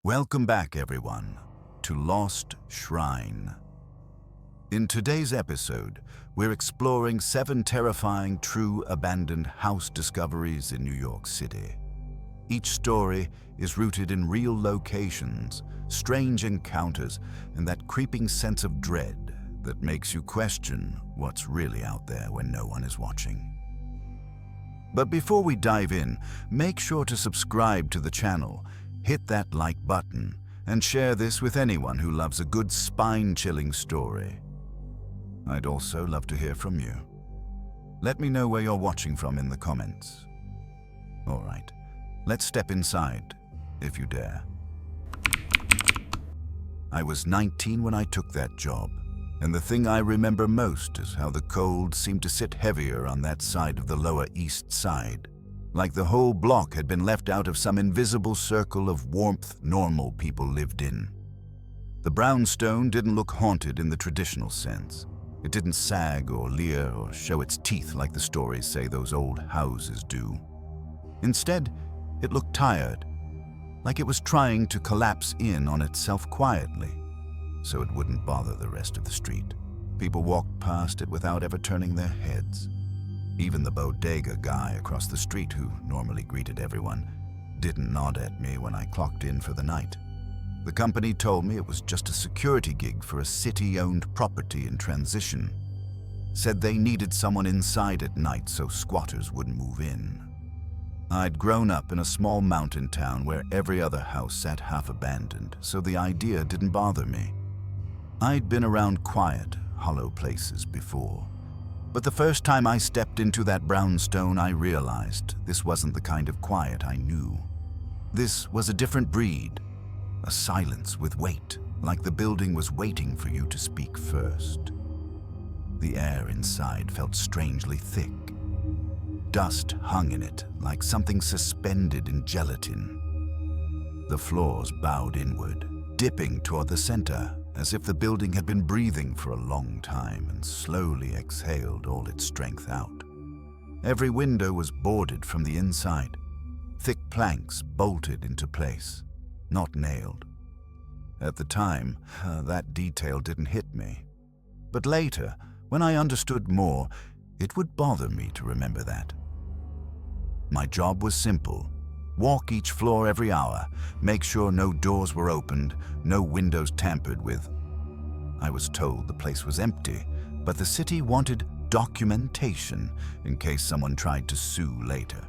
Welcome back, everyone, to Lost Shrine. In today's episode, we're exploring 7 terrifying true abandoned house discoveries in New York City. Each story is rooted in real locations, strange encounters, and that creeping sense of dread that makes you question what's really out there when no one is watching. But before we dive in, make sure to subscribe to the channel, hit that like button, and share this with anyone who loves a good spine-chilling story. I'd also love to hear from you. Let me know where you're watching from in the comments. All right, let's step inside, if you dare. I was 19 when I took that job, and the thing I remember most is how the cold seemed to sit heavier on that side of the Lower East Side, like the whole block had been left out of some invisible circle of warmth normal people lived in. The brownstone didn't look haunted in the traditional sense. It didn't sag or leer or show its teeth like the stories say those old houses do. Instead, it looked tired, like it was trying to collapse in on itself quietly, so it wouldn't bother the rest of the street. People walked past it without ever turning their heads. Even the bodega guy across the street, who normally greeted everyone, didn't nod at me when I clocked in for the night. The company told me it was just a security gig for a city-owned property in transition. Said they needed someone inside at night so squatters wouldn't move in. I'd grown up in a small mountain town where every other house sat half abandoned, so the idea didn't bother me. I'd been around quiet, hollow places before. But the first time I stepped into that brownstone, I realized this wasn't the kind of quiet I knew. This was a different breed. A silence with weight, like the building was waiting for you to speak first. The air inside felt strangely thick. Dust hung in it like something suspended in gelatin. The floors bowed inward, dipping toward the center, as if the building had been breathing for a long time and slowly exhaled all its strength out. Every window was boarded from the inside, thick planks bolted into place, not nailed. At the time, that detail didn't hit me. But later, when I understood more, it would bother me to remember that. My job was simple. Walk each floor every hour, make sure no doors were opened, no windows tampered with. I was told the place was empty, but the city wanted documentation in case someone tried to sue later.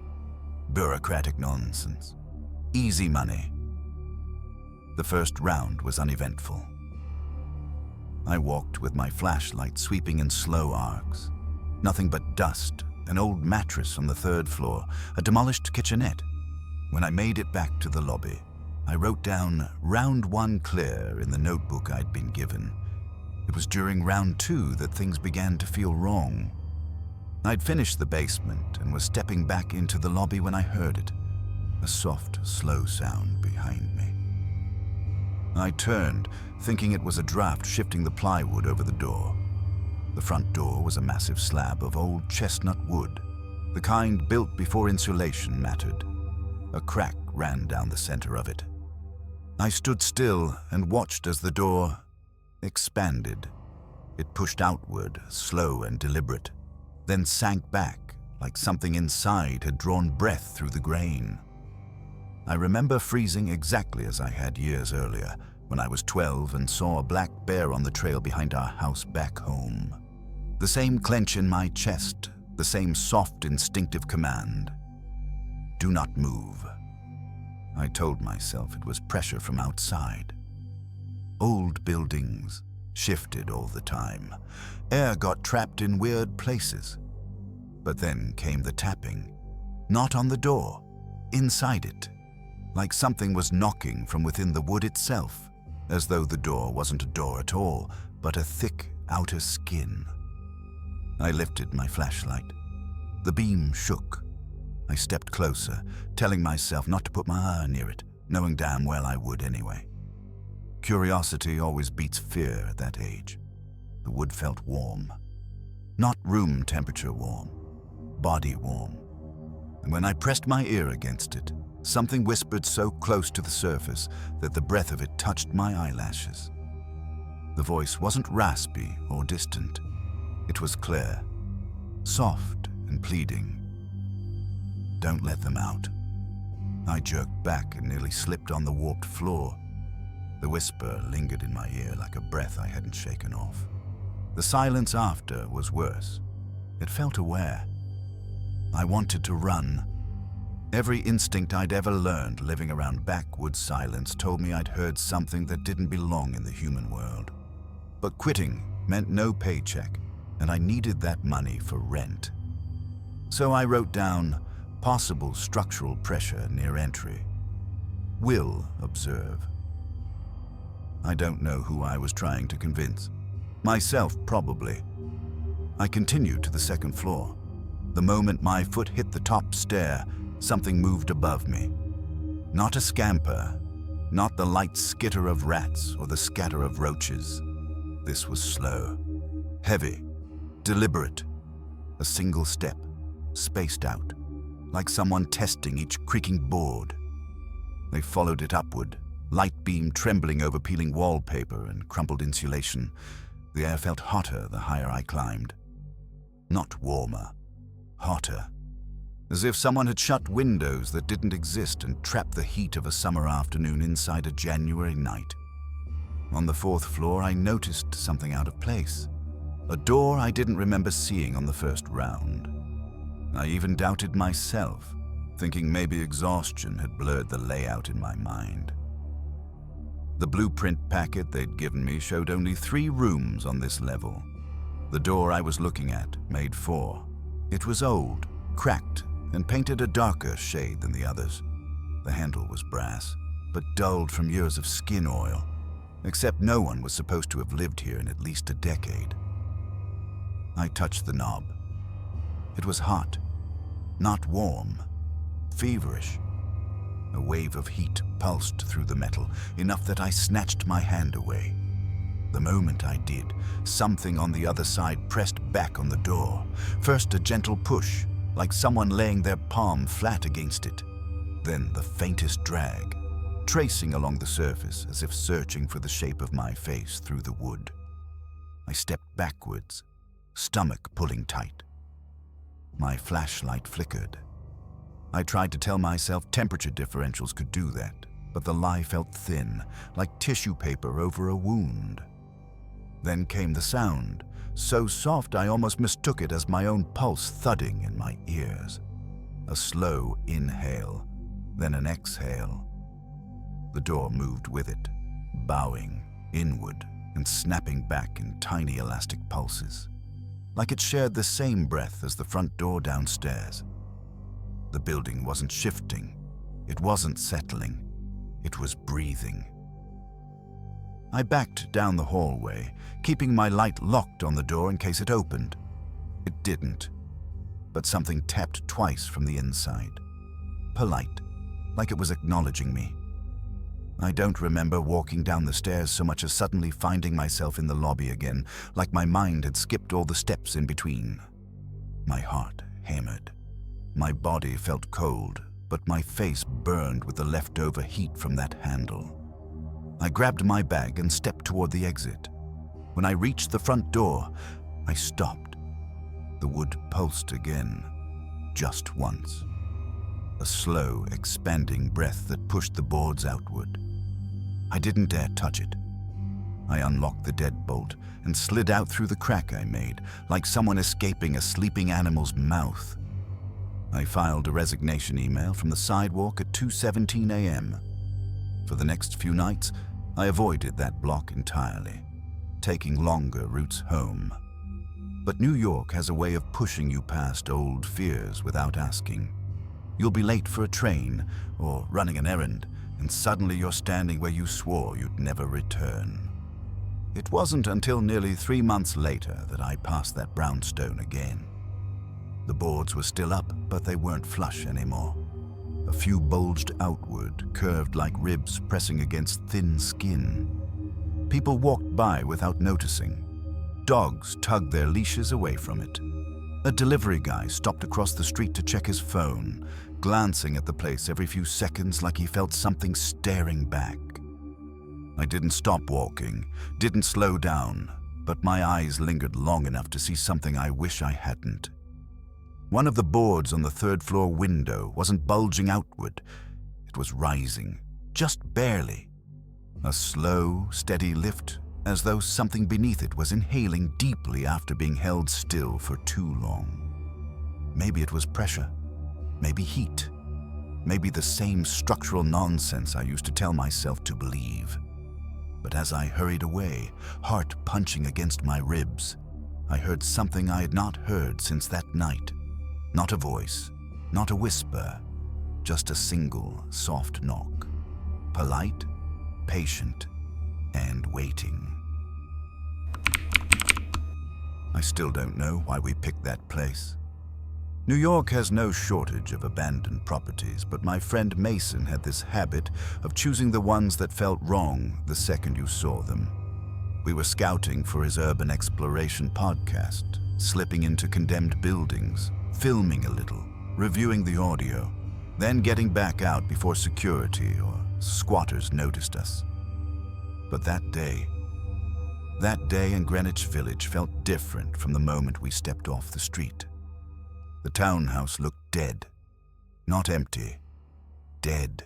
Bureaucratic nonsense. Easy money. The first round was uneventful. I walked with my flashlight sweeping in slow arcs. Nothing but dust, an old mattress on the 3rd floor, a demolished kitchenette. When I made it back to the lobby, I wrote down round 1 clear in the notebook I'd been given. It was during round 2 that things began to feel wrong. I'd finished the basement and was stepping back into the lobby when I heard it, a soft, slow sound behind me. I turned, thinking it was a draft shifting the plywood over the door. The front door was a massive slab of old chestnut wood, the kind built before insulation mattered. A crack ran down the center of it. I stood still and watched as the door expanded. It pushed outward, slow and deliberate, then sank back like something inside had drawn breath through the grain. I remember freezing exactly as I had years earlier, when I was 12 and saw a black bear on the trail behind our house back home. The same clench in my chest, the same soft, instinctive command. Do not move. I told myself it was pressure from outside. Old buildings shifted all the time. Air got trapped in weird places. But then came the tapping. Not on the door, inside it. Like something was knocking from within the wood itself, as though the door wasn't a door at all, but a thick outer skin. I lifted my flashlight. The beam shook. I stepped closer, telling myself not to put my eye near it, knowing damn well I would anyway. Curiosity always beats fear at that age. The wood felt warm. Not room temperature warm, body warm. And when I pressed my ear against it, Something whispered so close to the surface that the breath of it touched my eyelashes. The voice wasn't raspy or distant. It was clear, soft and pleading. "Don't let them out." I jerked back and nearly slipped on the warped floor. The whisper lingered in my ear like a breath I hadn't shaken off. The silence after was worse. It felt aware. I wanted to run. Every instinct I'd ever learned living around backwoods silence told me I'd heard something that didn't belong in the human world. But quitting meant no paycheck, and I needed that money for rent. So I wrote down possible structural pressure near entry. Will observe. I don't know who I was trying to convince. Myself, probably. I continued to the second floor. The moment my foot hit the top stair, something moved above me. Not a scamper, not the light skitter of rats or the scatter of roaches. This was slow, heavy, deliberate. A single step, spaced out, like someone testing each creaking board. They followed it upward, light beam trembling over peeling wallpaper and crumpled insulation. The air felt hotter the higher I climbed. Not warmer, hotter. As if someone had shut windows that didn't exist and trapped the heat of a summer afternoon inside a January night. On the fourth floor, I noticed something out of place. A door I didn't remember seeing on the first round. I even doubted myself, thinking maybe exhaustion had blurred the layout in my mind. The blueprint packet they'd given me showed only 3 rooms on this level. The door I was looking at made 4. It was old, cracked, and painted a darker shade than the others. The handle was brass, but dulled from years of skin oil, except no one was supposed to have lived here in at least a decade. I touched the knob. It was hot, not warm, feverish. A wave of heat pulsed through the metal, enough that I snatched my hand away. The moment I did, something on the other side pressed back on the door. First a gentle push, like someone laying their palm flat against it. Then the faintest drag, tracing along the surface as if searching for the shape of my face through the wood. I stepped backwards, stomach pulling tight. My flashlight flickered. I tried to tell myself temperature differentials could do that, but the lie felt thin, like tissue paper over a wound. Then came the sound, so soft I almost mistook it as my own pulse thudding in my ears. A slow inhale, then an exhale. The door moved with it, bowing inward and snapping back in tiny elastic pulses, like it shared the same breath as the front door downstairs. The building wasn't shifting, it wasn't settling, it was breathing. I backed down the hallway, keeping my light locked on the door in case it opened. It didn't, but something tapped twice from the inside. Polite, like it was acknowledging me. I don't remember walking down the stairs so much as suddenly finding myself in the lobby again, like my mind had skipped all the steps in between. My heart hammered. My body felt cold, but my face burned with the leftover heat from that handle. I grabbed my bag and stepped toward the exit. When I reached the front door, I stopped. The wood pulsed again, just once. A slow, expanding breath that pushed the boards outward. I didn't dare touch it. I unlocked the deadbolt and slid out through the crack I made, like someone escaping a sleeping animal's mouth. I filed a resignation email from the sidewalk at 2:17 a.m. For the next few nights, I avoided that block entirely, taking longer routes home. But New York has a way of pushing you past old fears without asking. You'll be late for a train or running an errand, and suddenly you're standing where you swore you'd never return. It wasn't until nearly 3 months later that I passed that brownstone again. The boards were still up, but they weren't flush anymore. A few bulged outward, curved like ribs pressing against thin skin. People walked by without noticing. Dogs tugged their leashes away from it. A delivery guy stopped across the street to check his phone, glancing at the place every few seconds like he felt something staring back. I didn't stop walking, didn't slow down, but my eyes lingered long enough to see something I wish I hadn't. One of the boards on the third-floor window wasn't bulging outward. It was rising, just barely. A slow, steady lift, as though something beneath it was inhaling deeply after being held still for too long. Maybe it was pressure, maybe heat, maybe the same structural nonsense I used to tell myself to believe. But as I hurried away, heart punching against my ribs, I heard something I had not heard since that night. Not a voice, not a whisper, just a single soft knock. Polite, patient, and waiting. I still don't know why we picked that place. New York has no shortage of abandoned properties, but my friend Mason had this habit of choosing the ones that felt wrong the second you saw them. We were scouting for his urban exploration podcast, slipping into condemned buildings, filming a little, reviewing the audio, then getting back out before security or squatters noticed us. But that day in Greenwich Village felt different from the moment we stepped off the street. The townhouse looked dead. Not empty. Dead.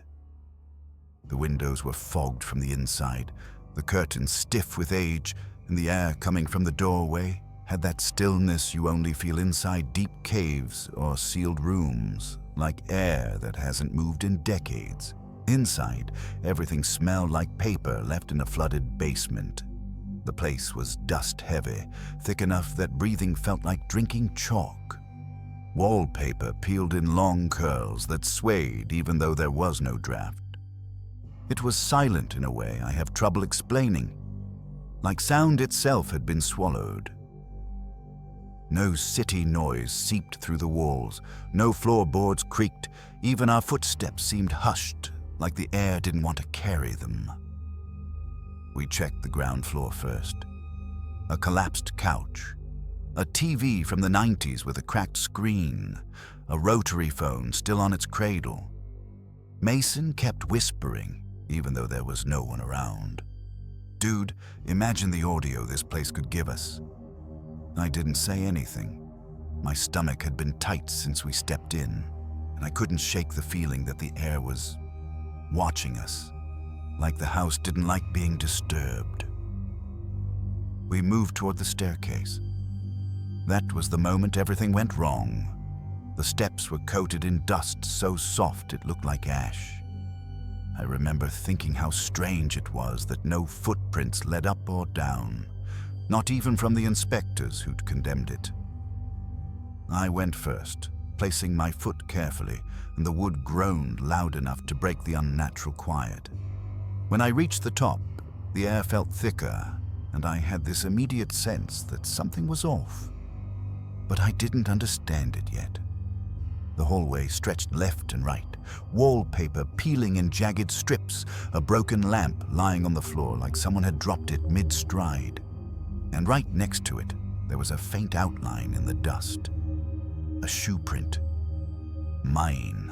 The windows were fogged from the inside, the curtains stiff with age, and the air coming from the doorway had that stillness you only feel inside deep caves or sealed rooms, like air that hasn't moved in decades. Inside, everything smelled like paper left in a flooded basement. The place was dust-heavy, thick enough that breathing felt like drinking chalk. Wallpaper peeled in long curls that swayed even though there was no draft. It was silent in a way I have trouble explaining, like sound itself had been swallowed. No city noise seeped through the walls, no floorboards creaked, even our footsteps seemed hushed, like the air didn't want to carry them. We checked the ground floor first. A collapsed couch, a TV from the 90s with a cracked screen, a rotary phone still on its cradle. Mason kept whispering, even though there was no one around. Dude, imagine the audio this place could give us. I didn't say anything. My stomach had been tight since we stepped in, and I couldn't shake the feeling that the air was watching us, like the house didn't like being disturbed. We moved toward the staircase. That was the moment everything went wrong. The steps were coated in dust so soft it looked like ash. I remember thinking how strange it was that no footprints led up or down, not even from the inspectors who'd condemned it. I went first, placing my foot carefully, and the wood groaned loud enough to break the unnatural quiet. When I reached the top, the air felt thicker, and I had this immediate sense that something was off. But I didn't understand it yet. The hallway stretched left and right, wallpaper peeling in jagged strips, a broken lamp lying on the floor like someone had dropped it mid-stride. And right next to it, there was a faint outline in the dust. A shoe print. Mine.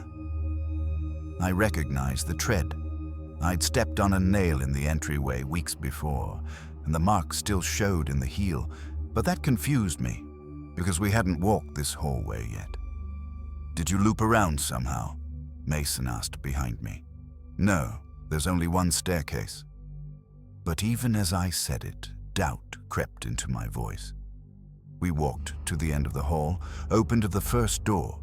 I recognized the tread. I'd stepped on a nail in the entryway weeks before, and the mark still showed in the heel, but that confused me, because we hadn't walked this hallway yet. "Did you loop around somehow?" Mason asked behind me. "No, there's only one staircase." But even as I said it, doubt crept into my voice. We walked to the end of the hall, opened the first door,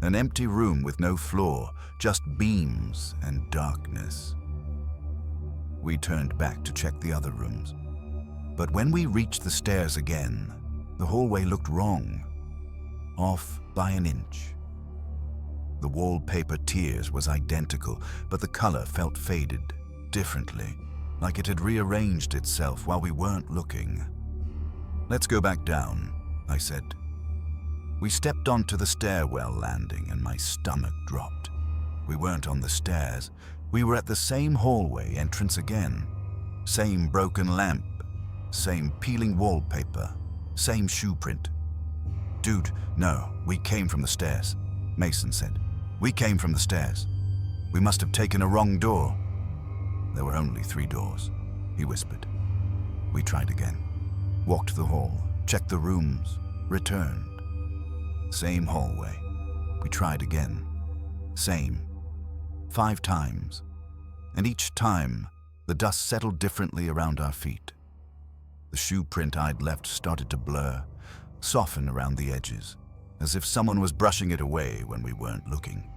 an empty room with no floor, just beams and darkness. We turned back to check the other rooms. But when we reached the stairs again, the hallway looked wrong, off by an inch. The wallpaper tiers was identical, but the color felt faded, differently, like it had rearranged itself while we weren't looking. "Let's go back down," I said. We stepped onto the stairwell landing and my stomach dropped. We weren't on the stairs. We were at the same hallway entrance again. Same broken lamp, same peeling wallpaper, same shoe print. "Dude, no, we came from the stairs," Mason said. We came from the stairs. We must have taken a wrong door. There were only 3 doors, he whispered. We tried again. Walked the hall, checked the rooms, returned. Same hallway. We tried again. Same. 5 times. And each time, the dust settled differently around our feet. The shoe print I'd left started to blur, soften around the edges, as if someone was brushing it away when we weren't looking.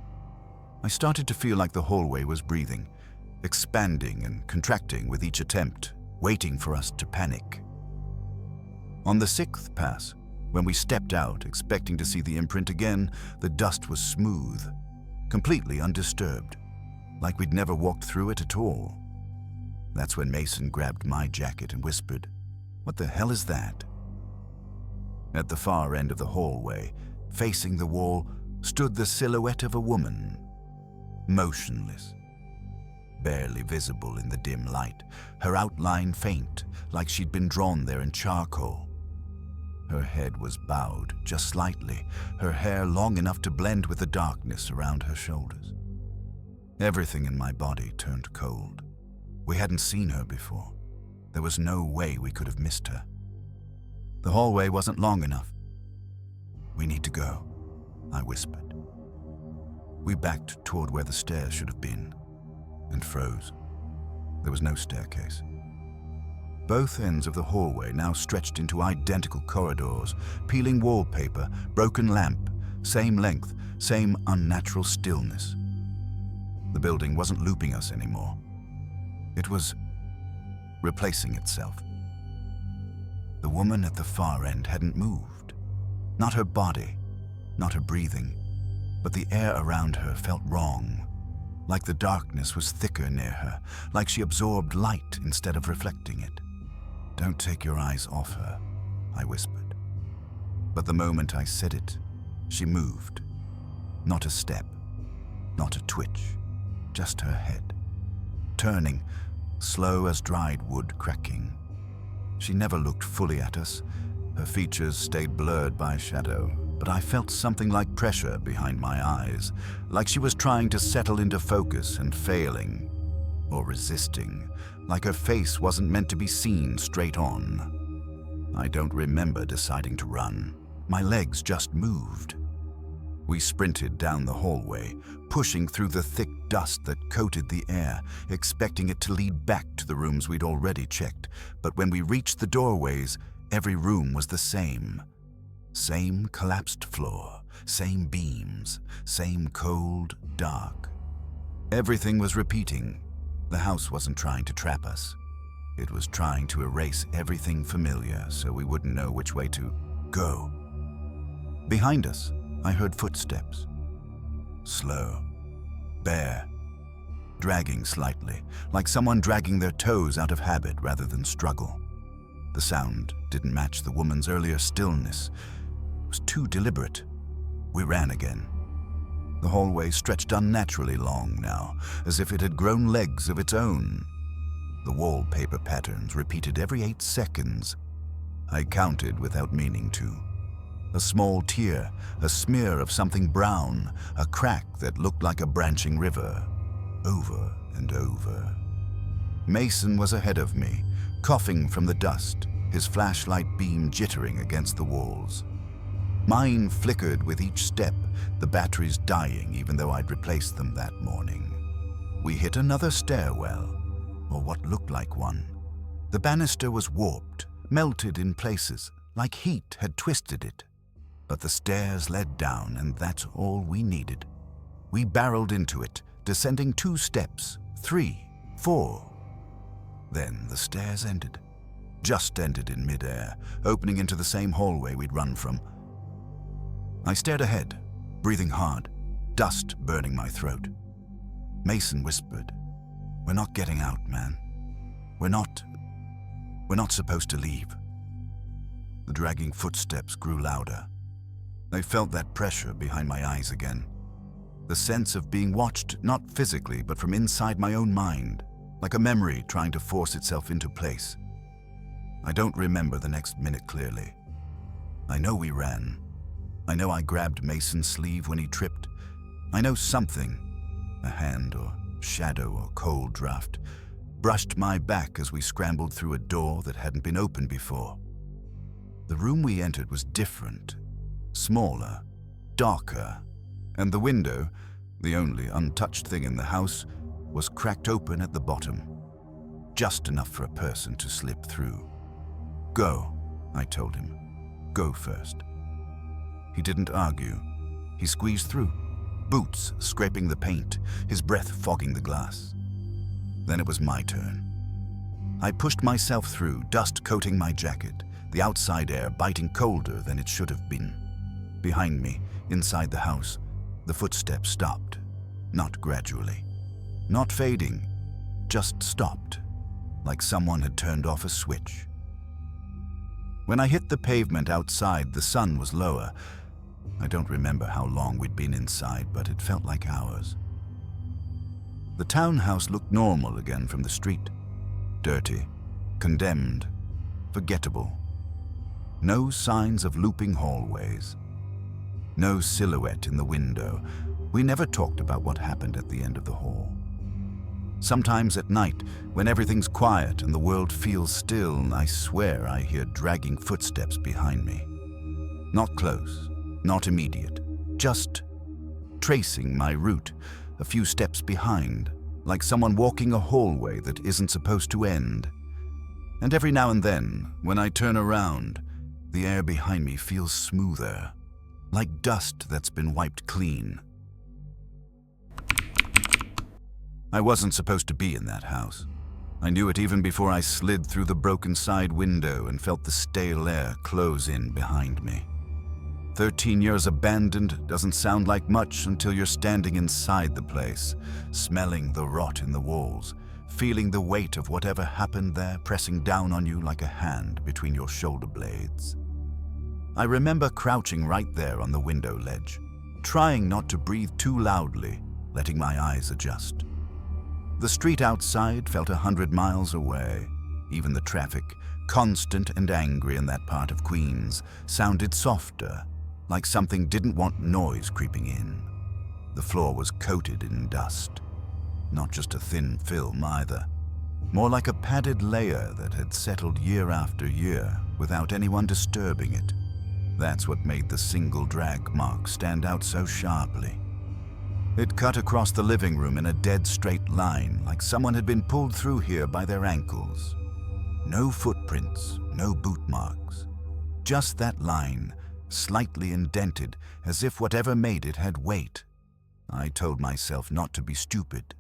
I started to feel like the hallway was breathing, expanding and contracting with each attempt, waiting for us to panic. On the 6th pass, when we stepped out, expecting to see the imprint again, the dust was smooth, completely undisturbed, like we'd never walked through it at all. That's when Mason grabbed my jacket and whispered, "What the hell is that?" At the far end of the hallway, facing the wall, stood the silhouette of a woman, motionless, barely visible in the dim light, her outline faint, like she'd been drawn there in charcoal. Her head was bowed just slightly, her hair long enough to blend with the darkness around her shoulders. Everything in my body turned cold. We hadn't seen her before. There was no way we could have missed her. The hallway wasn't long enough. "We need to go," I whispered. We backed toward where the stairs should have been, and froze. There was no staircase. Both ends of the hallway now stretched into identical corridors, peeling wallpaper, broken lamp, same length, same unnatural stillness. The building wasn't looping us anymore. It was replacing itself. The woman at the far end hadn't moved. Not her body, not her breathing, but the air around her felt wrong, like the darkness was thicker near her, like she absorbed light instead of reflecting it. "Don't take your eyes off her," I whispered. But the moment I said it, she moved. Not a step, not a twitch, just her head, turning, slow as dried wood cracking. She never looked fully at us. Her features stayed blurred by shadow, but I felt something like pressure behind my eyes, like she was trying to settle into focus and failing, or resisting, like her face wasn't meant to be seen straight on. I don't remember deciding to run. My legs just moved. We sprinted down the hallway, pushing through the thick dust that coated the air, expecting it to lead back to the rooms we'd already checked. But when we reached the doorways, every room was the same. Same collapsed floor, same beams, same cold, dark. Everything was repeating. The house wasn't trying to trap us. It was trying to erase everything familiar so we wouldn't know which way to go. Behind us, I heard footsteps. Slow, bare, dragging slightly, like someone dragging their toes out of habit rather than struggle. The sound didn't match the woman's earlier stillness. It was too deliberate. We ran again. The hallway stretched unnaturally long now, as if it had grown legs of its own. The wallpaper patterns repeated every 8 seconds. I counted without meaning to. A small tear, a smear of something brown, a crack that looked like a branching river. Over and over. Mason was ahead of me, coughing from the dust, his flashlight beam jittering against the walls. Mine flickered with each step, the batteries dying even though I'd replaced them that morning. We hit another stairwell, or what looked like one. The banister was warped, melted in places, like heat had twisted it. But the stairs led down, and that's all we needed. We barreled into it, descending 2 steps, 3, 4. Then the stairs ended. Just ended in midair, opening into the same hallway we'd run from. I stared ahead, breathing hard, dust burning my throat. Mason whispered, "We're not getting out, man. We're not supposed to leave." The dragging footsteps grew louder. I felt that pressure behind my eyes again. The sense of being watched, not physically, but from inside my own mind, like a memory trying to force itself into place. I don't remember the next minute clearly. I know we ran. I know I grabbed Mason's sleeve when he tripped, I know something, a hand or shadow or cold draft, brushed my back as we scrambled through a door that hadn't been opened before. The room we entered was different, smaller, darker, and the window, the only untouched thing in the house, was cracked open at the bottom, just enough for a person to slip through. "Go," I told him. "Go first." He didn't argue. He squeezed through, boots scraping the paint, his breath fogging the glass. Then it was my turn. I pushed myself through, dust coating my jacket, the outside air biting colder than it should have been. Behind me, inside the house, the footsteps stopped, not gradually, not fading, just stopped, like someone had turned off a switch. When I hit the pavement outside, the sun was lower. I don't remember how long we'd been inside, but it felt like hours. The townhouse looked normal again from the street. Dirty, condemned, forgettable. No signs of looping hallways. No silhouette in the window. We never talked about what happened at the end of the hall. Sometimes at night, when everything's quiet and the world feels still, I swear I hear dragging footsteps behind me. Not close, not immediate, just tracing my route, a few steps behind, like someone walking a hallway that isn't supposed to end. And every now and then, when I turn around, the air behind me feels smoother, like dust that's been wiped clean. I wasn't supposed to be in that house. I knew it even before I slid through the broken side window and felt the stale air close in behind me. 13 years abandoned doesn't sound like much until you're standing inside the place, smelling the rot in the walls, feeling the weight of whatever happened there pressing down on you like a hand between your shoulder blades. I remember crouching right there on the window ledge, trying not to breathe too loudly, letting my eyes adjust. The street outside felt 100 miles away. Even the traffic, constant and angry in that part of Queens, sounded softer, like something didn't want noise creeping in. The floor was coated in dust. Not just a thin film either. More like a padded layer that had settled year after year without anyone disturbing it. That's what made the single drag mark stand out so sharply. It cut across the living room in a dead straight line, like someone had been pulled through here by their ankles. No footprints, no boot marks. Just that line, slightly indented, as if whatever made it had weight. I told myself not to be stupid.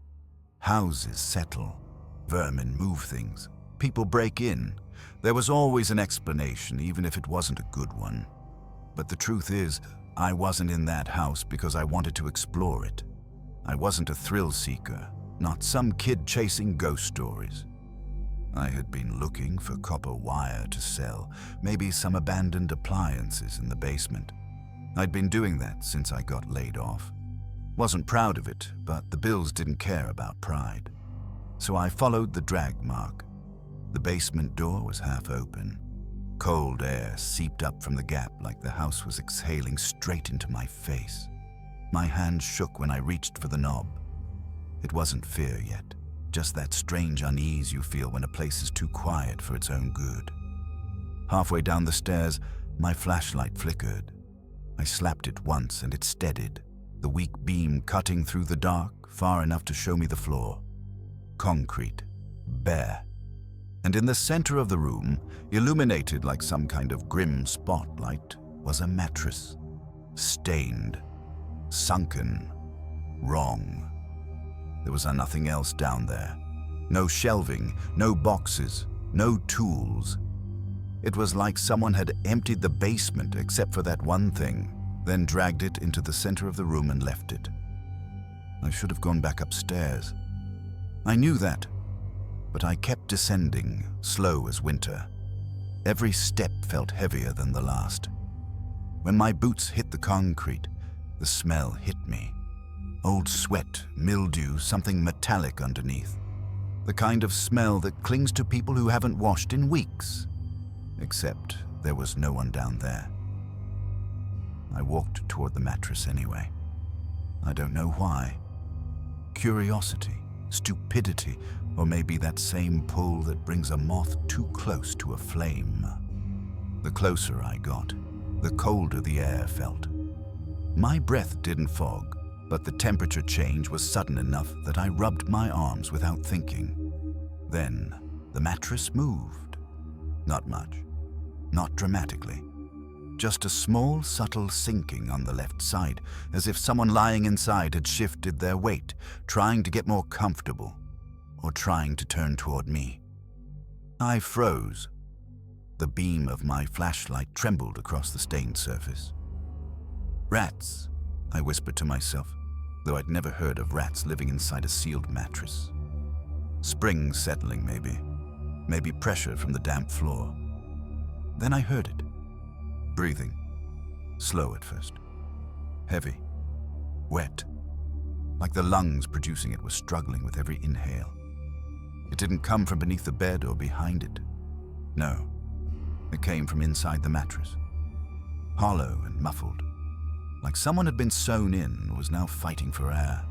Houses settle. Vermin move things. People break in. There was always an explanation, even if it wasn't a good one. But the truth is, I wasn't in that house because I wanted to explore it. I wasn't a thrill seeker, not some kid chasing ghost stories. I had been looking for copper wire to sell, maybe some abandoned appliances in the basement. I'd been doing that since I got laid off. Wasn't proud of it, but the bills didn't care about pride. So I followed the drag mark. The basement door was half open. Cold air seeped up from the gap like the house was exhaling straight into my face. My hand shook when I reached for the knob. It wasn't fear yet. Just that strange unease you feel when a place is too quiet for its own good. Halfway down the stairs, my flashlight flickered. I slapped it once and it steadied, the weak beam cutting through the dark far enough to show me the floor. Concrete, bare. And in the center of the room, illuminated like some kind of grim spotlight, was a mattress. Stained, sunken, wrong. There was nothing else down there. No shelving, no boxes, no tools. It was like someone had emptied the basement except for that one thing, then dragged it into the center of the room and left it. I should have gone back upstairs. I knew that, but I kept descending, slow as winter. Every step felt heavier than the last. When my boots hit the concrete, the smell hit me. Old sweat, mildew, something metallic underneath. The kind of smell that clings to people who haven't washed in weeks. Except there was no one down there. I walked toward the mattress anyway. I don't know why. Curiosity, stupidity, or maybe that same pull that brings a moth too close to a flame. The closer I got, the colder the air felt. My breath didn't fog, but the temperature change was sudden enough that I rubbed my arms without thinking. Then, the mattress moved. Not much. Not dramatically. Just a small, subtle sinking on the left side, as if someone lying inside had shifted their weight, trying to get more comfortable, or trying to turn toward me. I froze. The beam of my flashlight trembled across the stained surface. Rats, I whispered to myself, though I'd never heard of rats living inside a sealed mattress. Springs settling, maybe. Maybe pressure from the damp floor. Then I heard it. Breathing. Slow at first. Heavy. Wet. Like the lungs producing it were struggling with every inhale. It didn't come from beneath the bed or behind it. No. It came from inside the mattress. Hollow and muffled. Like someone had been sewn in and was now fighting for air.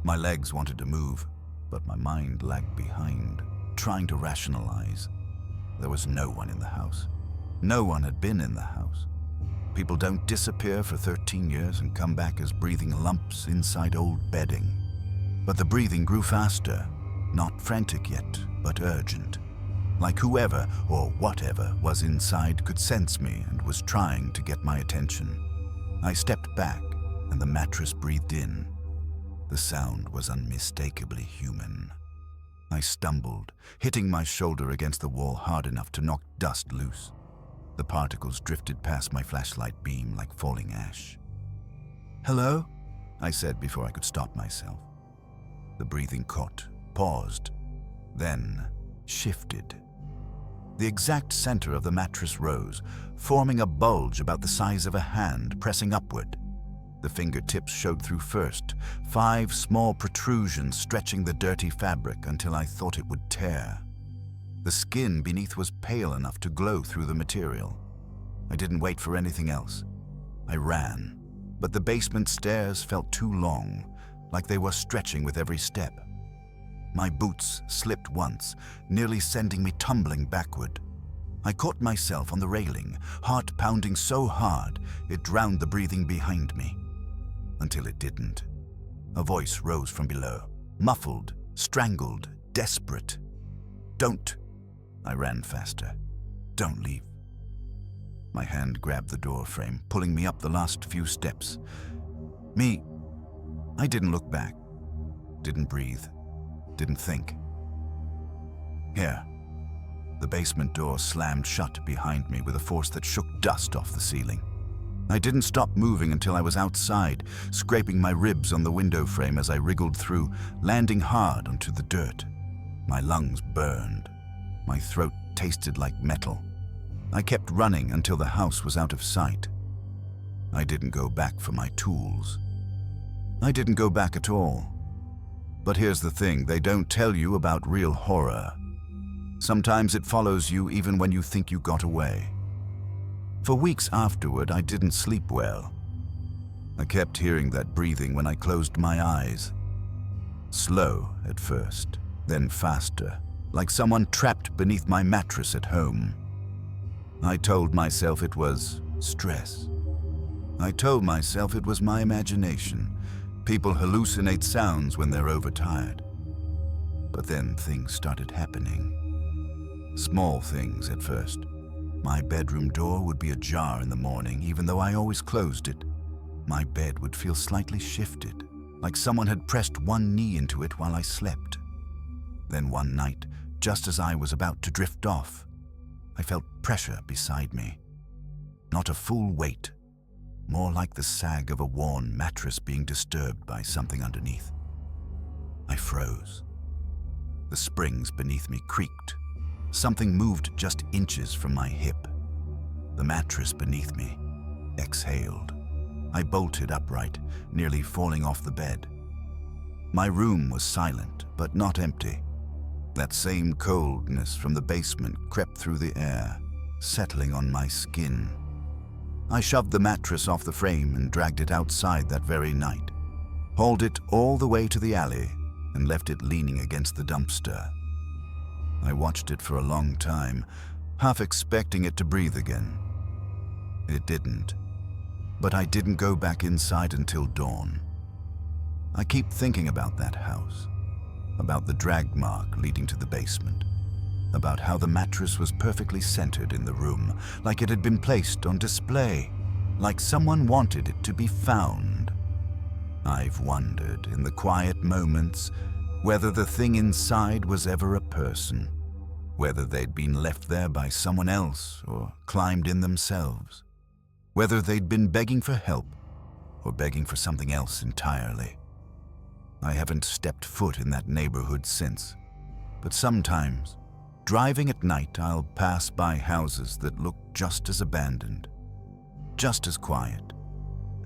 My legs wanted to move, but my mind lagged behind, trying to rationalize. There was no one in the house. No one had been in the house. People don't disappear for 13 years and come back as breathing lumps inside old bedding. But the breathing grew faster, not frantic yet, but urgent. Like whoever or whatever was inside could sense me and was trying to get my attention. I stepped back and the mattress breathed in. The sound was unmistakably human. I stumbled, hitting my shoulder against the wall hard enough to knock dust loose. The particles drifted past my flashlight beam like falling ash. "Hello?" I said before I could stop myself. The breathing caught, paused, then shifted. The exact center of the mattress rose, forming a bulge about the size of a hand pressing upward. The fingertips showed through first, 5 small protrusions stretching the dirty fabric until I thought it would tear. The skin beneath was pale enough to glow through the material. I didn't wait for anything else. I ran, but the basement stairs felt too long, like they were stretching with every step. My boots slipped once, nearly sending me tumbling backward. I caught myself on the railing, heart pounding so hard it drowned the breathing behind me. Until it didn't. A voice rose from below, muffled, strangled, desperate. "Don't." I ran faster. "Don't leave." My hand grabbed the door frame, pulling me up the last few steps. I didn't look back. Didn't breathe. Didn't think. Here. The basement door slammed shut behind me with a force that shook dust off the ceiling. I didn't stop moving until I was outside, scraping my ribs on the window frame as I wriggled through, landing hard onto the dirt. My lungs burned. My throat tasted like metal. I kept running until the house was out of sight. I didn't go back for my tools. I didn't go back at all. But here's the thing, they don't tell you about real horror. Sometimes it follows you even when you think you got away. For weeks afterward, I didn't sleep well. I kept hearing that breathing when I closed my eyes. Slow at first, then faster, like someone trapped beneath my mattress at home. I told myself it was stress. I told myself it was my imagination. People hallucinate sounds when they're overtired. But then things started happening. Small things at first. My bedroom door would be ajar in the morning, even though I always closed it. My bed would feel slightly shifted, like someone had pressed one knee into it while I slept. Then one night, just as I was about to drift off, I felt pressure beside me. Not a full weight, more like the sag of a worn mattress being disturbed by something underneath. I froze. The springs beneath me creaked. Something moved just inches from my hip. The mattress beneath me exhaled. I bolted upright, nearly falling off the bed. My room was silent, but not empty. That same coldness from the basement crept through the air, settling on my skin. I shoved the mattress off the frame and dragged it outside that very night. hauled it all the way to the alley, and left it leaning against the dumpster. I watched it for a long time, half expecting it to breathe again. It didn't, but I didn't go back inside until dawn. I keep thinking about that house, about the drag mark leading to the basement, about how the mattress was perfectly centered in the room, like it had been placed on display, like someone wanted it to be found. I've wondered, in the quiet moments, whether the thing inside was ever a person, whether they'd been left there by someone else or climbed in themselves, whether they'd been begging for help or begging for something else entirely. I haven't stepped foot in that neighborhood since, but sometimes, driving at night, I'll pass by houses that look just as abandoned, just as quiet,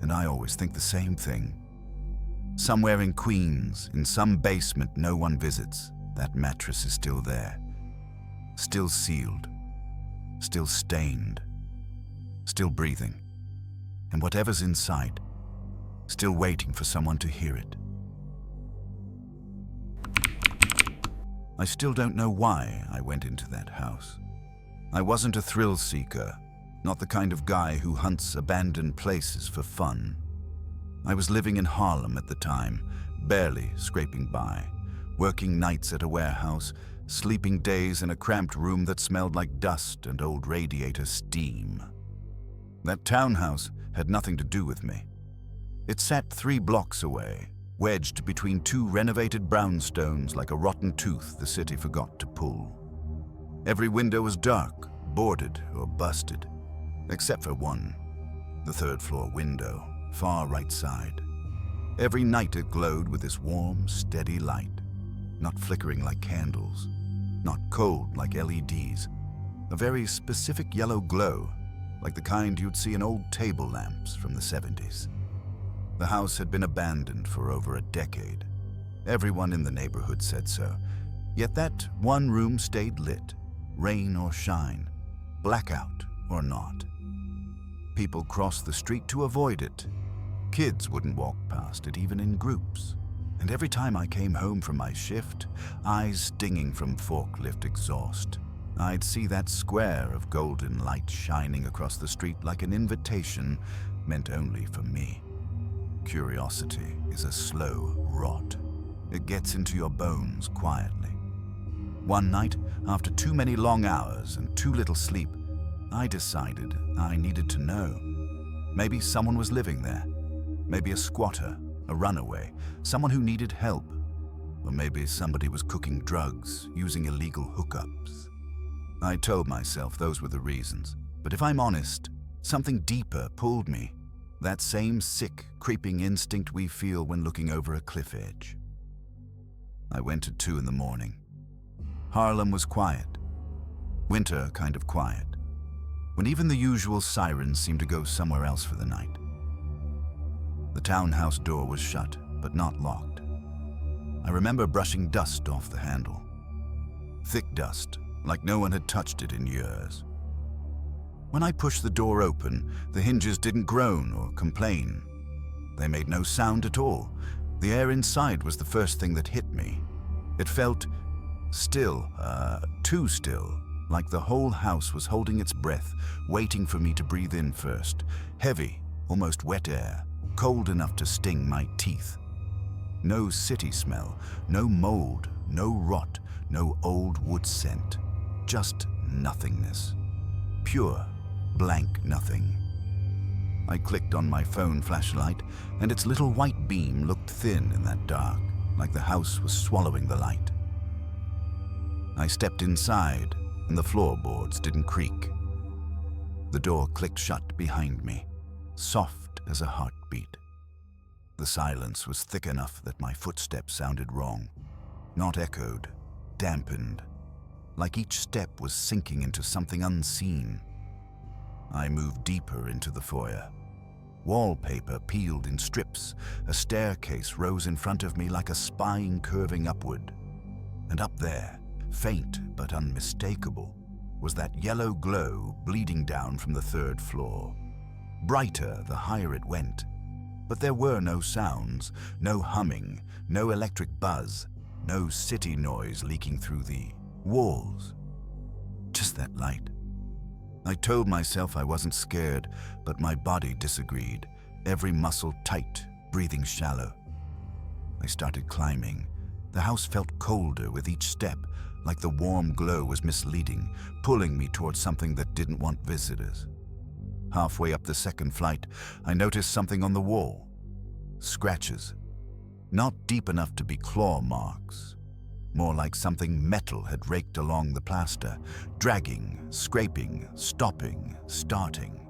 and I always think the same thing. Somewhere in Queens, in some basement no one visits, that mattress is still there, still sealed, still stained, still breathing, and whatever's inside, still waiting for someone to hear it. I still don't know why I went into that house. I wasn't a thrill seeker, not the kind of guy who hunts abandoned places for fun. I was living in Harlem at the time, barely scraping by, working nights at a warehouse, sleeping days in a cramped room that smelled like dust and old radiator steam. That townhouse had nothing to do with me. It sat 3 blocks away, wedged between 2 renovated brownstones like a rotten tooth the city forgot to pull. Every window was dark, boarded or busted, except for one, the 3rd floor window, far right side. Every night it glowed with this warm, steady light, not flickering like candles, not cold like LEDs, a very specific yellow glow, like the kind you'd see in old table lamps from the 70s. The house had been abandoned for over a decade. Everyone in the neighborhood said so. Yet that one room stayed lit, rain or shine, blackout or not. People crossed the street to avoid it. Kids wouldn't walk past it, even in groups. And every time I came home from my shift, eyes stinging from forklift exhaust, I'd see that square of golden light shining across the street like an invitation meant only for me. Curiosity is a slow rot. It gets into your bones quietly. One night, after too many long hours and too little sleep, I decided I needed to know. Maybe someone was living there. Maybe a squatter, a runaway, someone who needed help. Or maybe somebody was cooking drugs, using illegal hookups. I told myself those were the reasons. But if I'm honest, something deeper pulled me. That same sick, creeping instinct we feel when looking over a cliff edge. I went at 2 in the morning. Harlem was quiet. Winter kind of quiet, when even the usual sirens seemed to go somewhere else for the night. The townhouse door was shut, but not locked. I remember brushing dust off the handle. Thick dust, like no one had touched it in years. When I pushed the door open, the hinges didn't groan or complain. They made no sound at all. The air inside was the first thing that hit me. It felt still, too still, like the whole house was holding its breath, waiting for me to breathe in first. Heavy, almost wet air, cold enough to sting my teeth. No city smell, no mold, no rot, no old wood scent. Just nothingness. Pure, blank nothing. I clicked on my phone flashlight, and its little white beam looked thin in that dark, like the house was swallowing the light. I stepped inside, and the floorboards didn't creak. The door clicked shut behind me, soft as a heartbeat. The silence was thick enough that my footsteps sounded wrong, not echoed, dampened, like each step was sinking into something unseen. I moved deeper into the foyer. Wallpaper peeled in strips. A staircase rose in front of me like a spine curving upward. And up there, faint but unmistakable, was that yellow glow bleeding down from the 3rd floor. Brighter the higher it went. But there were no sounds, no humming, no electric buzz, no city noise leaking through the walls. Just that light. I told myself I wasn't scared, but my body disagreed, every muscle tight, breathing shallow. I started climbing. The house felt colder with each step, like the warm glow was misleading, pulling me towards something that didn't want visitors. Halfway up the second flight, I noticed something on the wall. Scratches. Not deep enough to be claw marks. More like something metal had raked along the plaster, dragging, scraping, stopping, starting.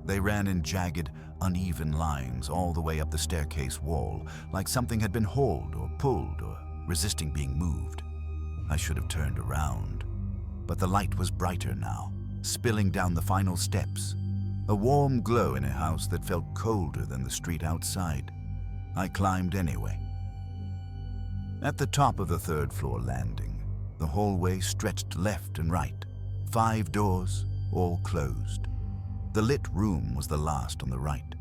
They ran in jagged, uneven lines all the way up the staircase wall, like something had been hauled or pulled or resisting being moved. I should have turned around. But the light was brighter now, spilling down the final steps. A warm glow in a house that felt colder than the street outside. I climbed anyway. At the top of the third floor landing, the hallway stretched left and right. 5 doors, all closed. The lit room was the last on the right.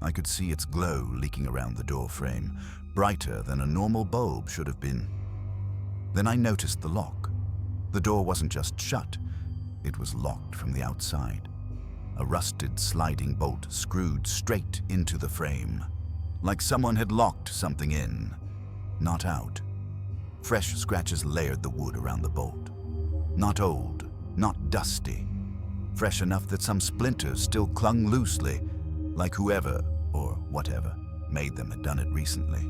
I could see its glow leaking around the door frame, brighter than a normal bulb should have been. Then I noticed the lock. The door wasn't just shut, it was locked from the outside. A rusted sliding bolt screwed straight into the frame, like someone had locked something in, not out. Fresh scratches layered the wood around the bolt. Not old, not dusty. Fresh enough that some splinters still clung loosely, like whoever, or whatever, made them had done it recently.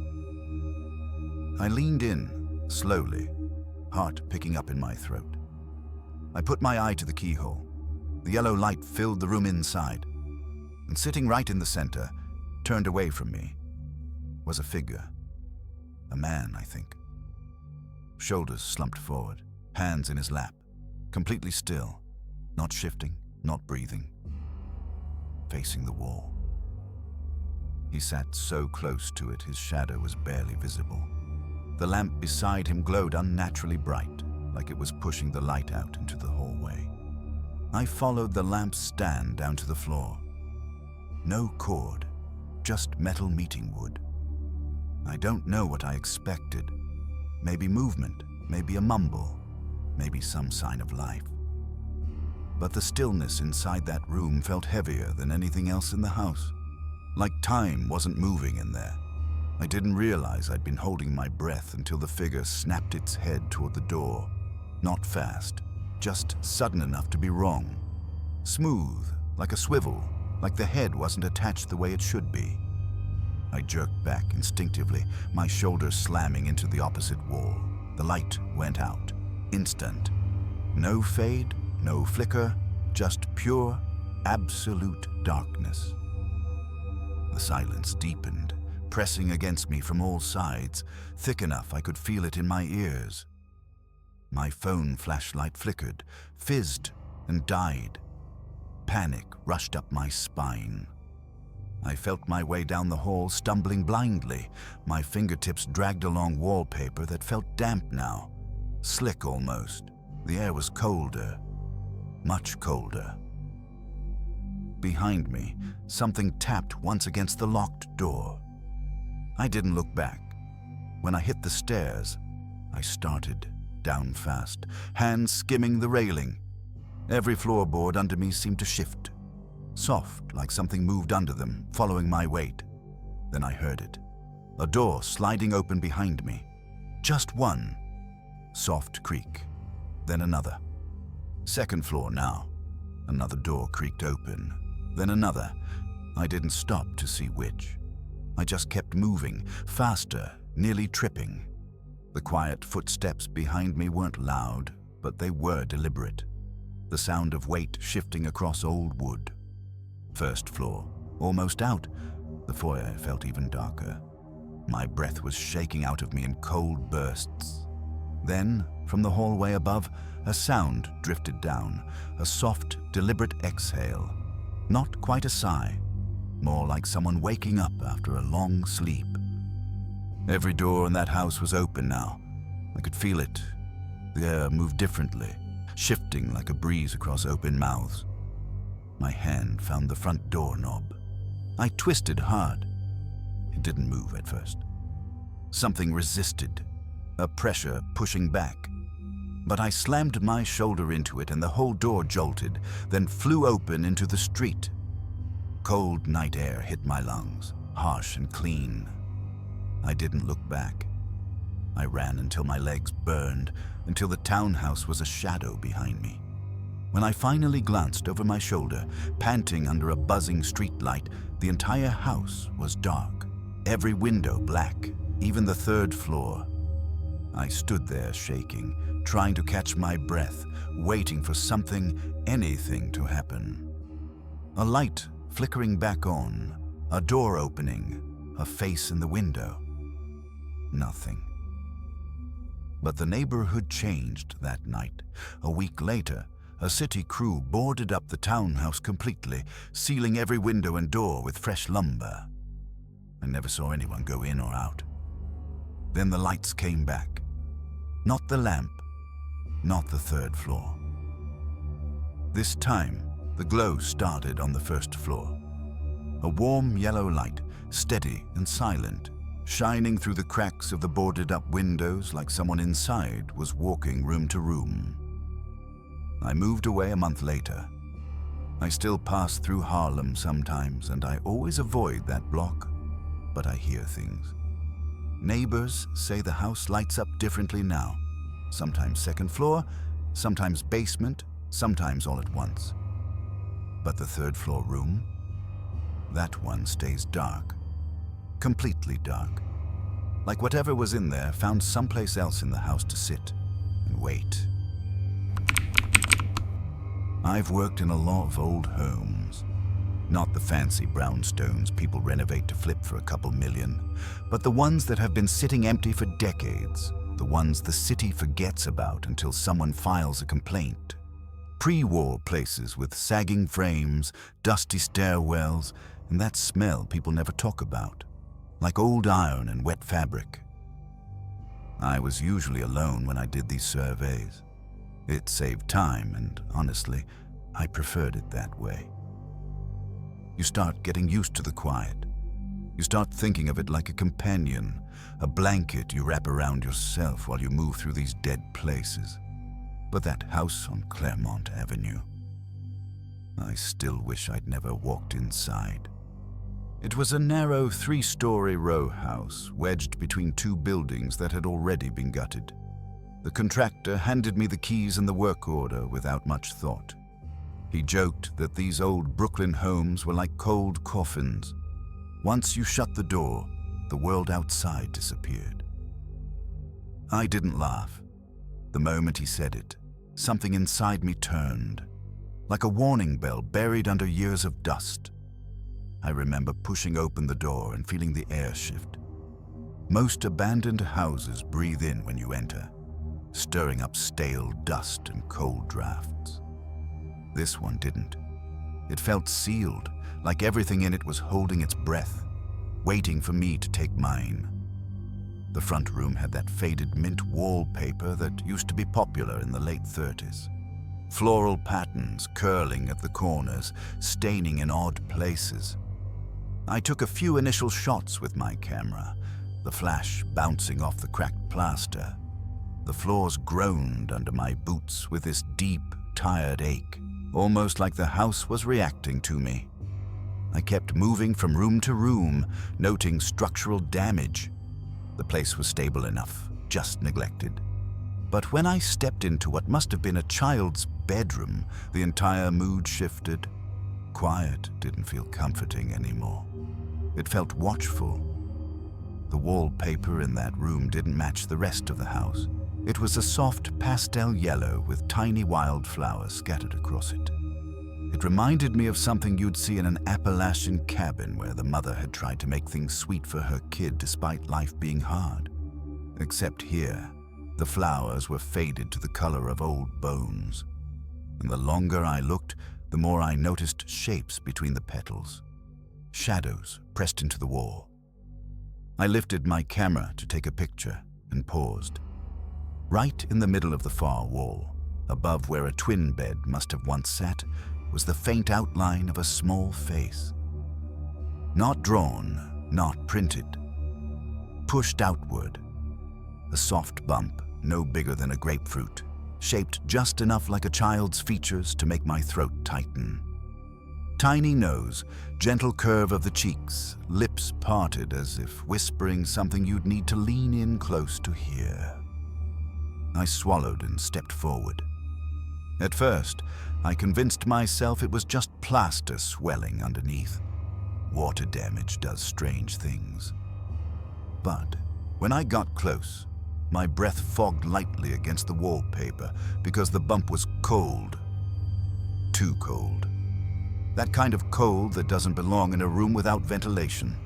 I leaned in, slowly, heart picking up in my throat. I put my eye to the keyhole. The yellow light filled the room inside, and sitting right in the center, turned away from me, was a figure. A man, I think. Shoulders slumped forward, hands in his lap, completely still, not shifting, not breathing, facing the wall. He sat so close to it his shadow was barely visible. The lamp beside him glowed unnaturally bright, like it was pushing the light out into the hallway. I followed the lamp's stand down to the floor. No cord, just metal meeting wood. I don't know what I expected. Maybe movement, maybe a mumble, maybe some sign of life. But the stillness inside that room felt heavier than anything else in the house. Like time wasn't moving in there. I didn't realize I'd been holding my breath until the figure snapped its head toward the door. Not fast, just sudden enough to be wrong. Smooth, like a swivel, like the head wasn't attached the way it should be. I jerked back instinctively, my shoulders slamming into the opposite wall. The light went out. Instant. No fade, no flicker, just pure, absolute darkness. The silence deepened, pressing against me from all sides, thick enough I could feel it in my ears. My phone flashlight flickered, fizzed, and died. Panic rushed up my spine. I felt my way down the hall, stumbling blindly, my fingertips dragged along wallpaper that felt damp now, slick almost. The air was colder, much colder. Behind me, something tapped once against the locked door. I didn't look back. When I hit the stairs, I started down fast, hands skimming the railing. Every floorboard under me seemed to shift, soft like something moved under them, following my weight. Then I heard it. A door sliding open behind me. Just one. Soft creak. Then another. Second floor now. Another door creaked open. Then another. I didn't stop to see which. I just kept moving, faster, nearly tripping. The quiet footsteps behind me weren't loud, but they were deliberate. The sound of weight shifting across old wood. First floor, almost out. The foyer felt even darker. My breath was shaking out of me in cold bursts. Then, from the hallway above, a sound drifted down, a soft, deliberate exhale. Not quite a sigh, more like someone waking up after a long sleep. Every door in that house was open now. I could feel it. The air moved differently, shifting like a breeze across open mouths. My hand found the front door knob. I twisted hard. It didn't move at first. Something resisted, a pressure pushing back. But I slammed my shoulder into it and the whole door jolted, then flew open into the street. Cold night air hit my lungs, harsh and clean. I didn't look back. I ran until my legs burned, until the townhouse was a shadow behind me. When I finally glanced over my shoulder, panting under a buzzing street light, the entire house was dark, every window black, even the third floor. I stood there shaking, trying to catch my breath, waiting for something, anything to happen. A light flickering back on, a door opening, a face in the window. Nothing. But the neighborhood changed that night. A week later, a city crew boarded up the townhouse completely, sealing every window and door with fresh lumber. I never saw anyone go in or out. Then the lights came back. Not the lamp, not the third floor. This time, the glow started on the first floor. A warm yellow light, steady and silent, shining through the cracks of the boarded-up windows like someone inside was walking room to room. I moved away a month later. I still pass through Harlem sometimes, and I always avoid that block, but I hear things. Neighbors say the house lights up differently now. Sometimes second floor, sometimes basement, sometimes all at once. But the third floor room, that one stays dark. Completely dark. Like whatever was in there found someplace else in the house to sit and wait. I've worked in a lot of old homes. Not the fancy brownstones people renovate to flip for a couple million, but the ones that have been sitting empty for decades, the ones the city forgets about until someone files a complaint. Pre-war places with sagging frames, dusty stairwells, and that smell people never talk about, like old iron and wet fabric. I was usually alone when I did these surveys. It saved time, and honestly, I preferred it that way. You start getting used to the quiet. You start thinking of it like a companion, a blanket you wrap around yourself while you move through these dead places. But that house on Claremont Avenue, I still wish I'd never walked inside. It was a narrow 3-story row house wedged between two buildings that had already been gutted. The contractor handed me the keys and the work order without much thought. He joked that these old Brooklyn homes were like cold coffins. Once you shut the door, the world outside disappeared. I didn't laugh. The moment he said it, something inside me turned, like a warning bell buried under years of dust. I remember pushing open the door and feeling the air shift. Most abandoned houses breathe in when you enter, stirring up stale dust and cold drafts. This one didn't. It felt sealed, like everything in it was holding its breath, waiting for me to take mine. The front room had that faded mint wallpaper that used to be popular in the late 30s. Floral patterns curling at the corners, staining in odd places. I took a few initial shots with my camera, the flash bouncing off the cracked plaster. The floors groaned under my boots with this deep, tired ache, almost like the house was reacting to me. I kept moving from room to room, noting structural damage. The place was stable enough, just neglected. But when I stepped into what must have been a child's bedroom, the entire mood shifted. Quiet didn't feel comforting anymore. It felt watchful. The wallpaper in that room didn't match the rest of the house. It was a soft pastel yellow with tiny wildflowers scattered across it. It reminded me of something you'd see in an Appalachian cabin where the mother had tried to make things sweet for her kid despite life being hard. Except here, the flowers were faded to the color of old bones. And the longer I looked, the more I noticed shapes between the petals, shadows pressed into the wall. I lifted my camera to take a picture and paused. Right in the middle of the far wall, above where a twin bed must have once sat, was the faint outline of a small face. Not drawn, not printed. Pushed outward. A soft bump, no bigger than a grapefruit, shaped just enough like a child's features to make my throat tighten. Tiny nose, gentle curve of the cheeks, lips parted as if whispering something you'd need to lean in close to hear. I swallowed and stepped forward. At first, I convinced myself it was just plaster swelling underneath. Water damage does strange things. But when I got close, my breath fogged lightly against the wallpaper because the bump was cold. Too cold. That kind of cold that doesn't belong in a room without ventilation.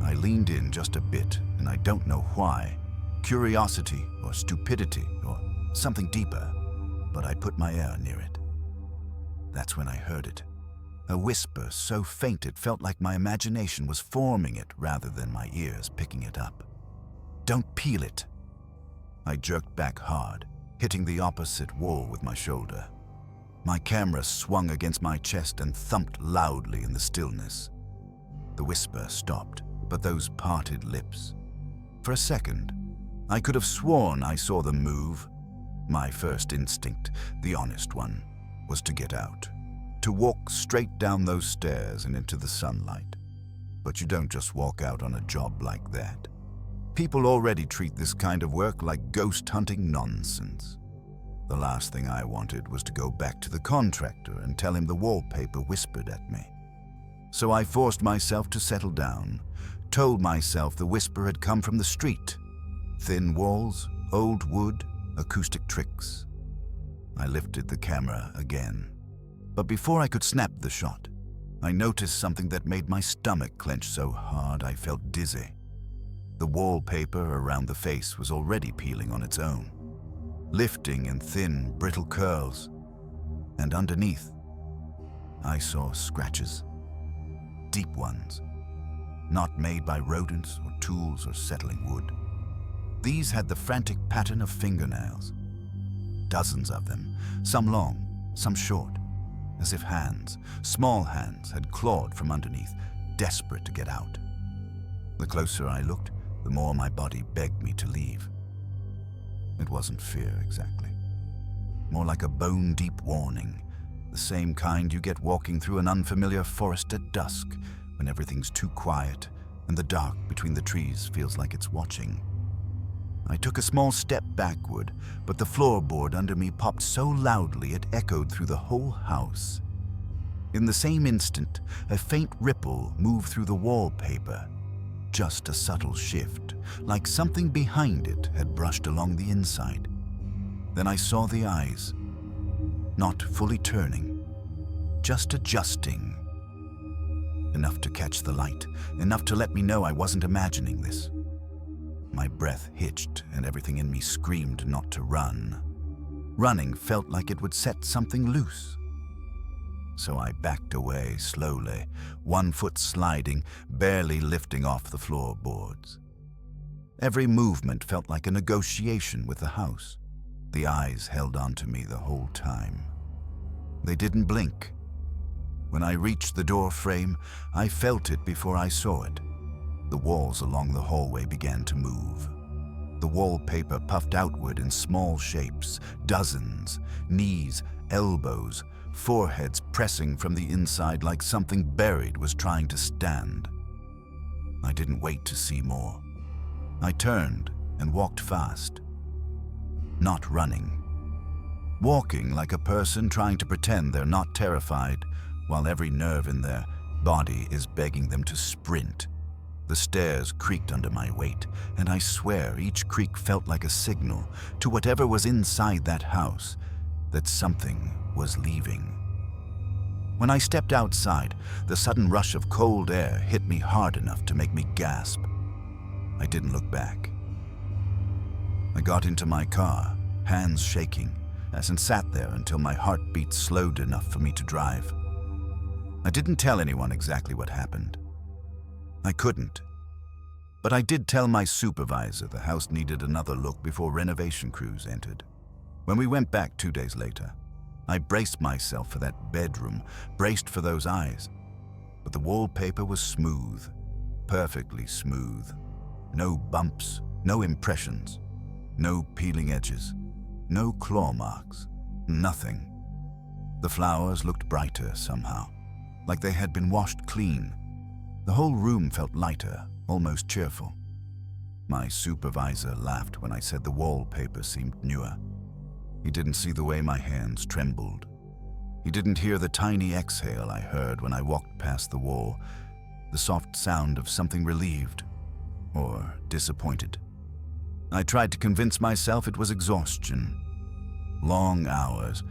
I leaned in just a bit, and I don't know why. Curiosity or stupidity or something deeper, but I put my ear near it. That's when I heard it. A whisper so faint it felt like my imagination was forming it rather than my ears picking it up. "Don't peel it." I jerked back hard, hitting the opposite wall with my shoulder. My camera swung against my chest and thumped loudly in the stillness. The whisper stopped, but those parted lips. For a second, I could have sworn I saw them move. My first instinct, the honest one, was to get out, to walk straight down those stairs and into the sunlight. But you don't just walk out on a job like that. People already treat this kind of work like ghost hunting nonsense. The last thing I wanted was to go back to the contractor and tell him the wallpaper whispered at me. So I forced myself to settle down, told myself the whisper had come from the street. Thin walls, old wood, acoustic tricks. I lifted the camera again. But before I could snap the shot, I noticed something that made my stomach clench so hard I felt dizzy. The wallpaper around the face was already peeling on its own, lifting in thin, brittle curls. And underneath, I saw scratches. Deep ones, not made by rodents or tools or settling wood. These had the frantic pattern of fingernails. Dozens of them, some long, some short, as if hands, small hands, had clawed from underneath, desperate to get out. The closer I looked, the more my body begged me to leave. It wasn't fear exactly. More like a bone-deep warning, the same kind you get walking through an unfamiliar forest at dusk when everything's too quiet and the dark between the trees feels like it's watching. I took a small step backward, but the floorboard under me popped so loudly it echoed through the whole house. In the same instant, a faint ripple moved through the wallpaper. Just a subtle shift, like something behind it had brushed along the inside. Then I saw the eyes, not fully turning, just adjusting. Enough to catch the light, enough to let me know I wasn't imagining this. My breath hitched and everything in me screamed not to run. Running felt like it would set something loose. So I backed away slowly, one foot sliding, barely lifting off the floorboards. Every movement felt like a negotiation with the house. The eyes held on to me the whole time. They didn't blink. When I reached the door frame, I felt it before I saw it. The walls along the hallway began to move. The wallpaper puffed outward in small shapes, dozens, knees, elbows, foreheads pressing from the inside like something buried was trying to stand. I didn't wait to see more. I turned and walked fast. Not running. Walking like a person trying to pretend they're not terrified, while every nerve in their body is begging them to sprint. The stairs creaked under my weight, and I swear each creak felt like a signal to whatever was inside that house that something was leaving. When I stepped outside, the sudden rush of cold air hit me hard enough to make me gasp. I didn't look back. I got into my car, hands shaking, and sat there until my heartbeat slowed enough for me to drive. I didn't tell anyone exactly what happened. I couldn't. But I did tell my supervisor the house needed another look before renovation crews entered. When we went back 2 days later, I braced myself for that bedroom, braced for those eyes. But the wallpaper was smooth, perfectly smooth. No bumps, no impressions, no peeling edges, no claw marks, nothing. The flowers looked brighter somehow, like they had been washed clean. The whole room felt lighter, almost cheerful. My supervisor laughed when I said the wallpaper seemed newer. He didn't see the way my hands trembled. He didn't hear the tiny exhale I heard when I walked past the wall, the soft sound of something relieved or disappointed. I tried to convince myself it was exhaustion. Long hours,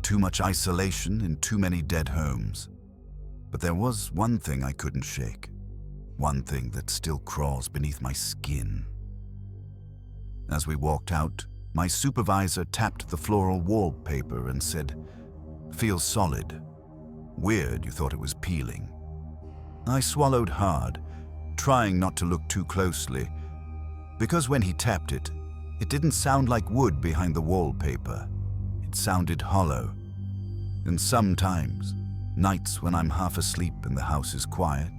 too much isolation in too many dead homes. But there was one thing I couldn't shake, one thing that still crawls beneath my skin. As we walked out, my supervisor tapped the floral wallpaper and said, "Feels solid. Weird you thought it was peeling." I swallowed hard, trying not to look too closely, because when he tapped it, it didn't sound like wood behind the wallpaper. It sounded hollow. And sometimes, nights when I'm half asleep and the house is quiet,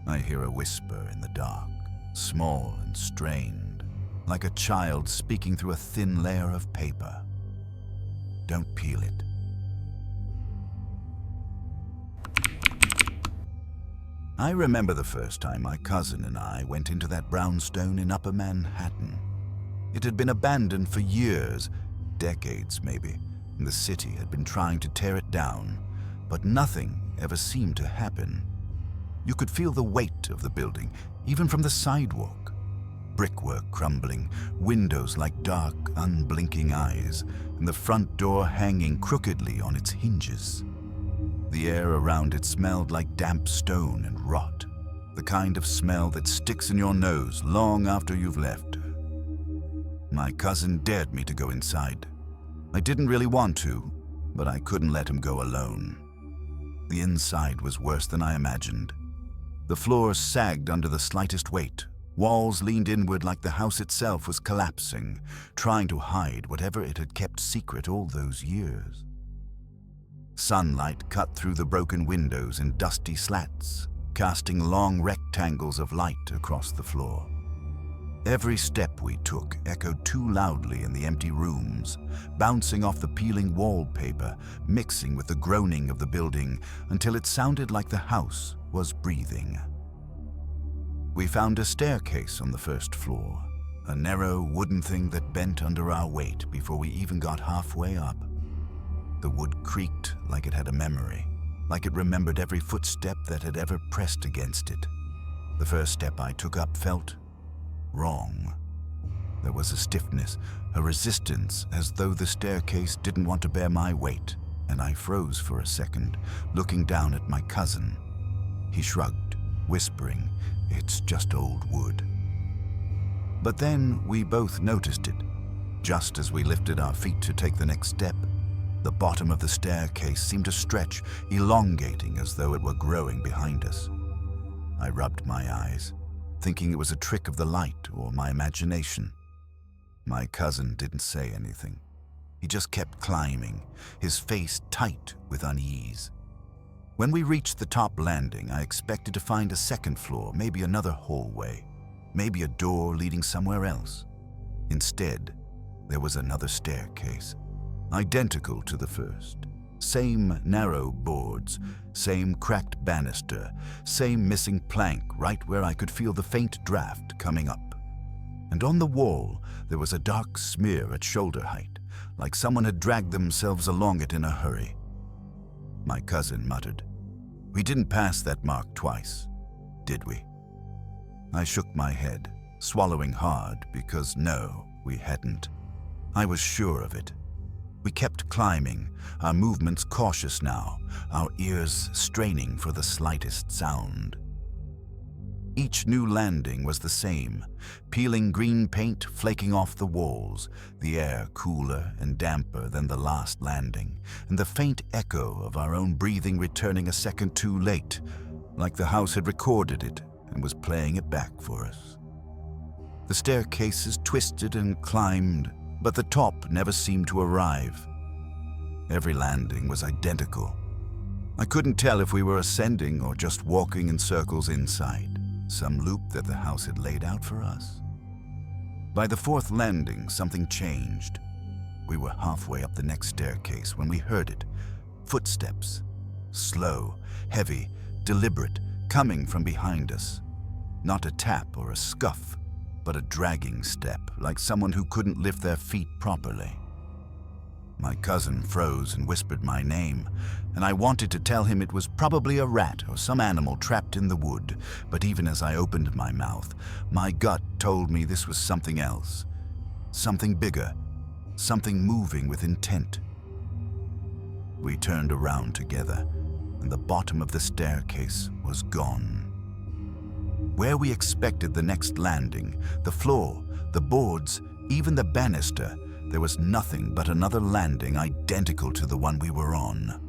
I hear a whisper in the dark, small and strained, like a child speaking through a thin layer of paper. Don't peel it. I remember the first time my cousin and I went into that brownstone in Upper Manhattan. It had been abandoned for years, decades maybe, and the city had been trying to tear it down, but nothing ever seemed to happen. You could feel the weight of the building, even from the sidewalk. Brickwork crumbling, windows like dark, unblinking eyes, and the front door hanging crookedly on its hinges. The air around it smelled like damp stone and rot, the kind of smell that sticks in your nose long after you've left. My cousin dared me to go inside. I didn't really want to, but I couldn't let him go alone. The inside was worse than I imagined. The floors sagged under the slightest weight. Walls leaned inward like the house itself was collapsing, trying to hide whatever it had kept secret all those years. Sunlight cut through the broken windows in dusty slats, casting long rectangles of light across the floor. Every step we took echoed too loudly in the empty rooms, bouncing off the peeling wallpaper, mixing with the groaning of the building until it sounded like the house was breathing. We found a staircase on the first floor, a narrow wooden thing that bent under our weight before we even got halfway up. The wood creaked like it had a memory, like it remembered every footstep that had ever pressed against it. The first step I took up felt wrong. There was a stiffness, a resistance, as though the staircase didn't want to bear my weight, and I froze for a second, looking down at my cousin. He shrugged, whispering, "It's just old wood." But then we both noticed it. Just as we lifted our feet to take the next step, the bottom of the staircase seemed to stretch, elongating as though it were growing behind us. I rubbed my eyes, thinking it was a trick of the light or my imagination. My cousin didn't say anything. He just kept climbing, his face tight with unease. When we reached the top landing, I expected to find a second floor, maybe another hallway, maybe a door leading somewhere else. Instead, there was another staircase, identical to the first. Same narrow boards, same cracked banister, same missing plank right where I could feel the faint draft coming up. And on the wall, there was a dark smear at shoulder height, like someone had dragged themselves along it in a hurry. My cousin muttered, "We didn't pass that mark twice, did we?" I shook my head, swallowing hard because no, we hadn't. I was sure of it. We kept climbing, our movements cautious now, our ears straining for the slightest sound. Each new landing was the same, peeling green paint flaking off the walls, the air cooler and damper than the last landing, and the faint echo of our own breathing returning a second too late, like the house had recorded it and was playing it back for us. The staircases twisted and climbed, but the top never seemed to arrive. Every landing was identical. I couldn't tell if we were ascending or just walking in circles inside. Some loop that the house had laid out for us? By the fourth landing, something changed. We were halfway up the next staircase when we heard it. Footsteps. Slow, heavy, deliberate, coming from behind us. Not a tap or a scuff, but a dragging step, like someone who couldn't lift their feet properly. My cousin froze and whispered my name, and I wanted to tell him it was probably a rat or some animal trapped in the wood, but even as I opened my mouth, my gut told me this was something else. Something bigger, something moving with intent. We turned around together, and the bottom of the staircase was gone. Where we expected the next landing, the floor, the boards, even the banister, there was nothing but another landing identical to the one we were on.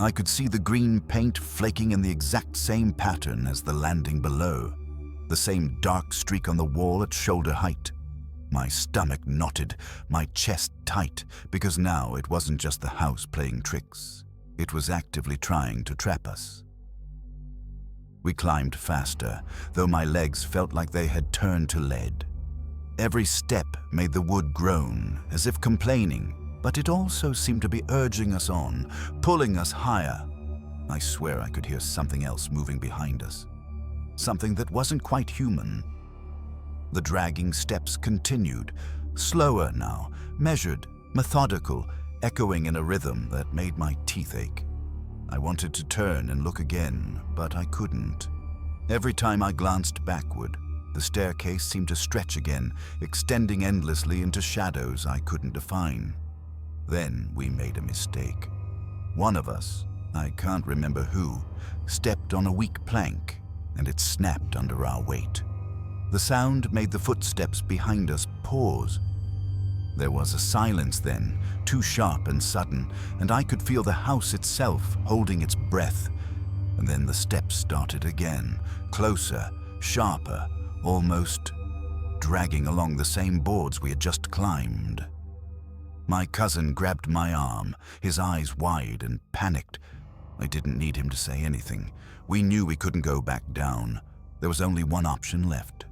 I could see the green paint flaking in the exact same pattern as the landing below, the same dark streak on the wall at shoulder height. My stomach knotted, my chest tight, because now it wasn't just the house playing tricks. It was actively trying to trap us. We climbed faster, though my legs felt like they had turned to lead. Every step made the wood groan, as if complaining, but it also seemed to be urging us on, pulling us higher. I swear I could hear something else moving behind us. Something that wasn't quite human. The dragging steps continued, slower now, measured, methodical, echoing in a rhythm that made my teeth ache. I wanted to turn and look again, but I couldn't. Every time I glanced backward, the staircase seemed to stretch again, extending endlessly into shadows I couldn't define. Then we made a mistake. One of us, I can't remember who, stepped on a weak plank, and it snapped under our weight. The sound made the footsteps behind us pause. There was a silence then, too sharp and sudden, and I could feel the house itself holding its breath. And then the steps started again, closer, sharper, almost dragging along the same boards we had just climbed. My cousin grabbed my arm, his eyes wide and panicked. I didn't need him to say anything. We knew we couldn't go back down. There was only one option left.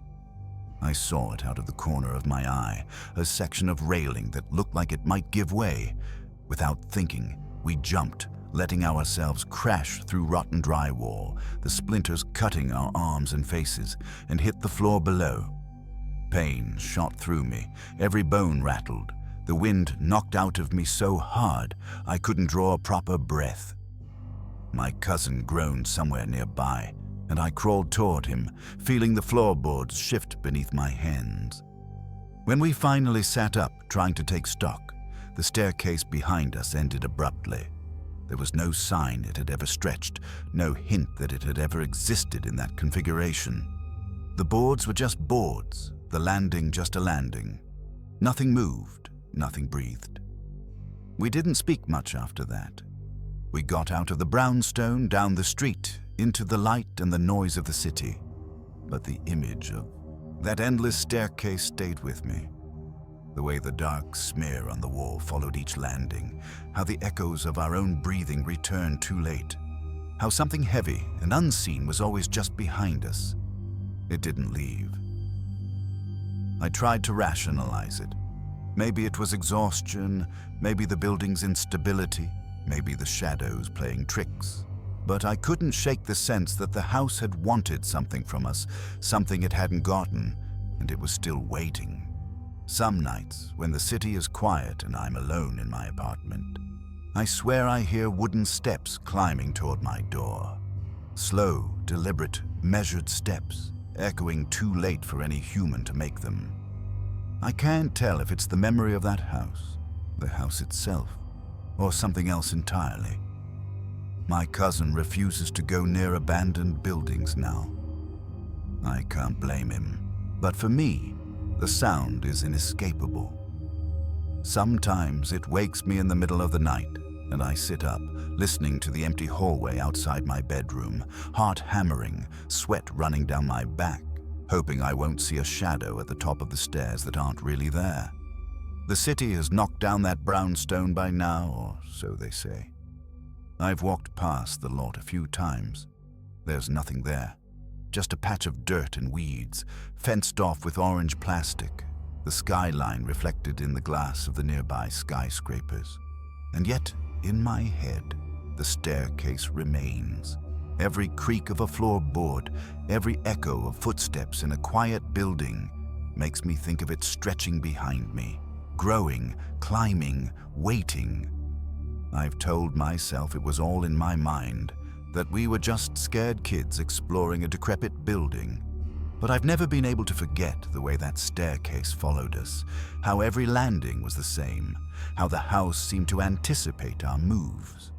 I saw it out of the corner of my eye, a section of railing that looked like it might give way. Without thinking, we jumped, letting ourselves crash through rotten drywall, the splinters cutting our arms and faces, and hit the floor below. Pain shot through me, every bone rattled. The wind knocked out of me so hard I couldn't draw a proper breath. My cousin groaned somewhere nearby, and I crawled toward him, feeling the floorboards shift beneath my hands. When we finally sat up, trying to take stock, the staircase behind us ended abruptly. There was no sign it had ever stretched, no hint that it had ever existed in that configuration. The boards were just boards, the landing just a landing. Nothing moved, nothing breathed. We didn't speak much after that. We got out of the brownstone, down the street, into the light and the noise of the city. But the image of that endless staircase stayed with me. The way the dark smear on the wall followed each landing, how the echoes of our own breathing returned too late, how something heavy and unseen was always just behind us. It didn't leave. I tried to rationalize it. Maybe it was exhaustion, maybe the building's instability, maybe the shadows playing tricks. But I couldn't shake the sense that the house had wanted something from us, something it hadn't gotten, and it was still waiting. Some nights, when the city is quiet and I'm alone in my apartment, I swear I hear wooden steps climbing toward my door. Slow, deliberate, measured steps, echoing too late for any human to make them. I can't tell if it's the memory of that house, the house itself, or something else entirely. My cousin refuses to go near abandoned buildings now. I can't blame him, but for me, the sound is inescapable. Sometimes it wakes me in the middle of the night, and I sit up, listening to the empty hallway outside my bedroom, heart hammering, sweat running down my back, hoping I won't see a shadow at the top of the stairs that aren't really there. The city has knocked down that brownstone by now, or so they say. I've walked past the lot a few times. There's nothing there. just a patch of dirt and weeds, fenced off with orange plastic, the skyline reflected in the glass of the nearby skyscrapers. And yet, in my head, the staircase remains. Every creak of a floorboard, every echo of footsteps in a quiet building makes me think of it stretching behind me, growing, climbing, waiting. I've told myself it was all in my mind, that we were just scared kids exploring a decrepit building. But I've never been able to forget the way that staircase followed us, how every landing was the same, how the house seemed to anticipate our moves.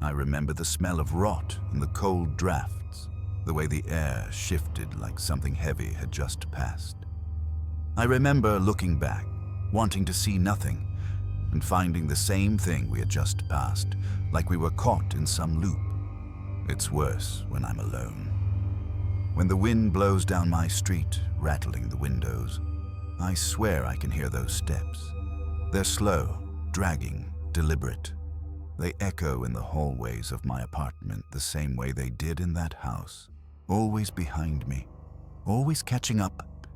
I remember the smell of rot and the cold drafts, the way the air shifted like something heavy had just passed. I remember looking back, wanting to see nothing, and finding the same thing we had just passed, like we were caught in some loop. It's worse when I'm alone. When the wind blows down my street, rattling the windows, I swear I can hear those steps. They're slow, dragging, deliberate. They echo in the hallways of my apartment the same way they did in that house, always behind me, always catching up.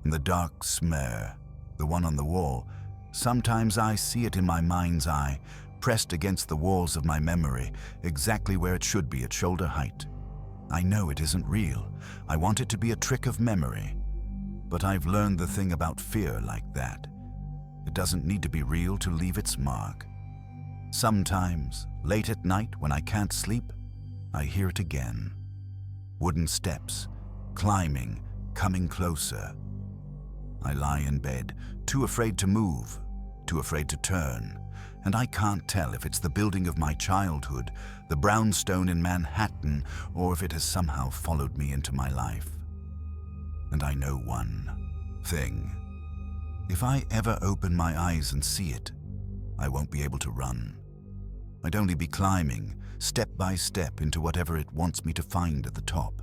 And the dark smear, the one on the wall, sometimes I see it in my mind's eye, pressed against the walls of my memory, exactly where it should be at shoulder height. I know it isn't real. I want it to be a trick of memory. But I've learned the thing about fear like that. It doesn't need to be real to leave its mark. Sometimes, late at night when I can't sleep, I hear it again. Wooden steps, climbing, coming closer. I lie in bed, too afraid to move, too afraid to turn, and I can't tell if it's the building of my childhood, the brownstone in Manhattan, or if it has somehow followed me into my life. And I know one thing. If I ever open my eyes and see it, I won't be able to run. I'd only be climbing, step by step, into whatever it wants me to find at the top.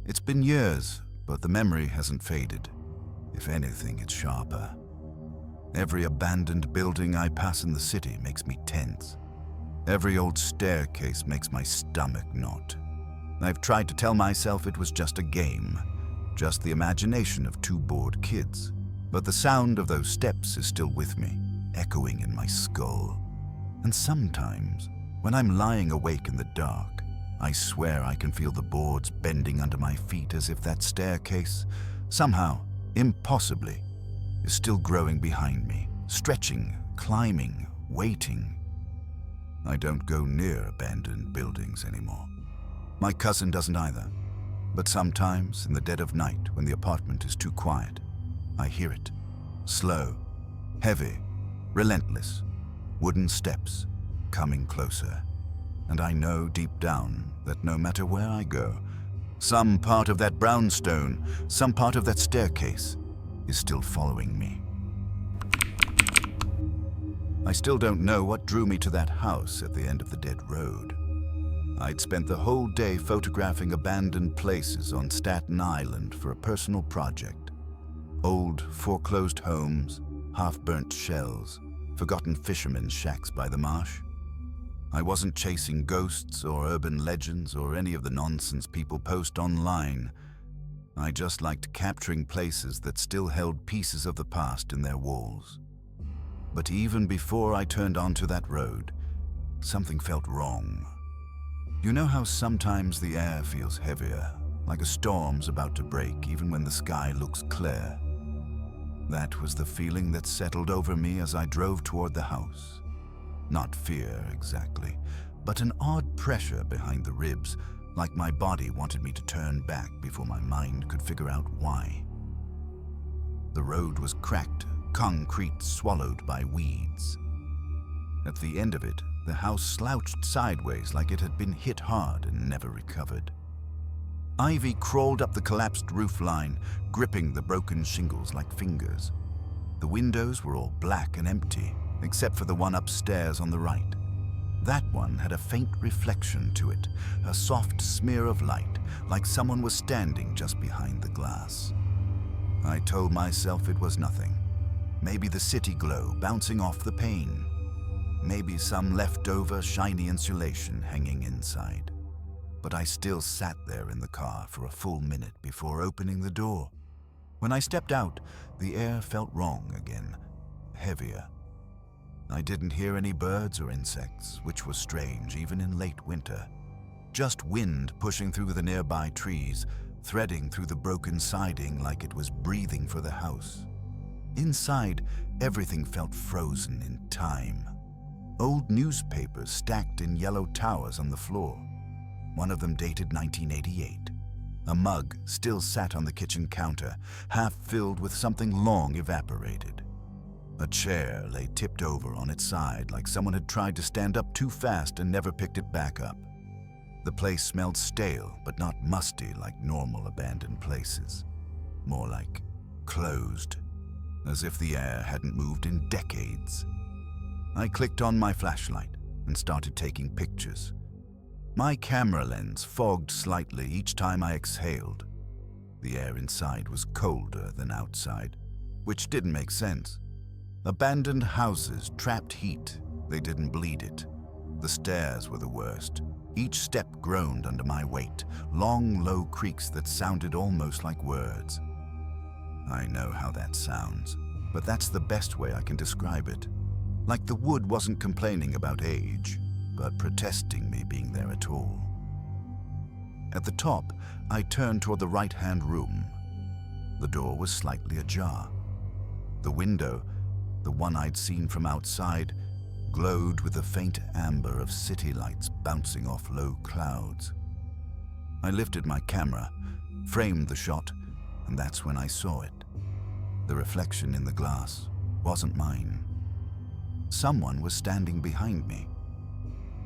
It's been years, but the memory hasn't faded. If anything, it's sharper. Every abandoned building I pass in the city makes me tense. Every old staircase makes my stomach knot. I've tried to tell myself it was just a game, just the imagination of two bored kids. But the sound of those steps is still with me, echoing in my skull. And sometimes, when I'm lying awake in the dark, I swear I can feel the boards bending under my feet as if that staircase, somehow, impossibly, is still growing behind me, stretching, climbing, waiting. I don't go near abandoned buildings anymore. My cousin doesn't either. But sometimes, in the dead of night, when the apartment is too quiet, I hear it. Slow, heavy, relentless, wooden steps coming closer. And I know deep down that no matter where I go, some part of that brownstone, some part of that staircase is still following me. I still don't know what drew me to that house at the end of the dead road. I'd spent the whole day photographing abandoned places on Staten Island for a personal project. Old, foreclosed homes, half-burnt shells, forgotten fishermen's shacks by the marsh. I wasn't chasing ghosts or urban legends or any of the nonsense people post online. I just liked capturing places that still held pieces of the past in their walls. But even before I turned onto that road, something felt wrong. You know how sometimes the air feels heavier, like a storm's about to break even when the sky looks clear? That was the feeling that settled over me as I drove toward the house. Not fear, exactly, but an odd pressure behind the ribs, like my body wanted me to turn back before my mind could figure out why. The road was cracked, concrete swallowed by weeds. At the end of it, the house slouched sideways like it had been hit hard and never recovered. Ivy crawled up the collapsed roof line, gripping the broken shingles like fingers. The windows were all black and empty, except for the one upstairs on the right. That one had a faint reflection to it, a soft smear of light, like someone was standing just behind the glass. I told myself it was nothing. Maybe the city glow bouncing off the pane. Maybe some leftover shiny insulation hanging inside. but I still sat there in the car for a full minute before opening the door. When I stepped out, the air felt wrong again, heavier. I didn't hear any birds or insects, which was strange even in late winter. Just wind pushing through the nearby trees, threading through the broken siding like it was breathing for the house. Inside, everything felt frozen in time. Old newspapers stacked in yellow towers on the floor. One of them dated 1988. A mug still sat on the kitchen counter, half filled with something long evaporated. A chair lay tipped over on its side like someone had tried to stand up too fast and never picked it back up. The place smelled stale, but not musty like normal abandoned places. More like closed, as if the air hadn't moved in decades. I clicked on my flashlight and started taking pictures. My camera lens fogged slightly each time I exhaled. The air inside was colder than outside, which didn't make sense. Abandoned houses trapped heat. They didn't bleed it. The stairs were the worst. Each step groaned under my weight, long, low creaks that sounded almost like words. I know how that sounds, but that's the best way I can describe it. Like the wood wasn't complaining about age, but protesting me being there at all. At the top, I turned toward the right-hand room. The door was slightly ajar. The window, the one I'd seen from outside, glowed with the faint amber of city lights bouncing off low clouds. I lifted my camera, framed the shot, and that's when I saw it. The reflection in the glass wasn't mine. Someone was standing behind me.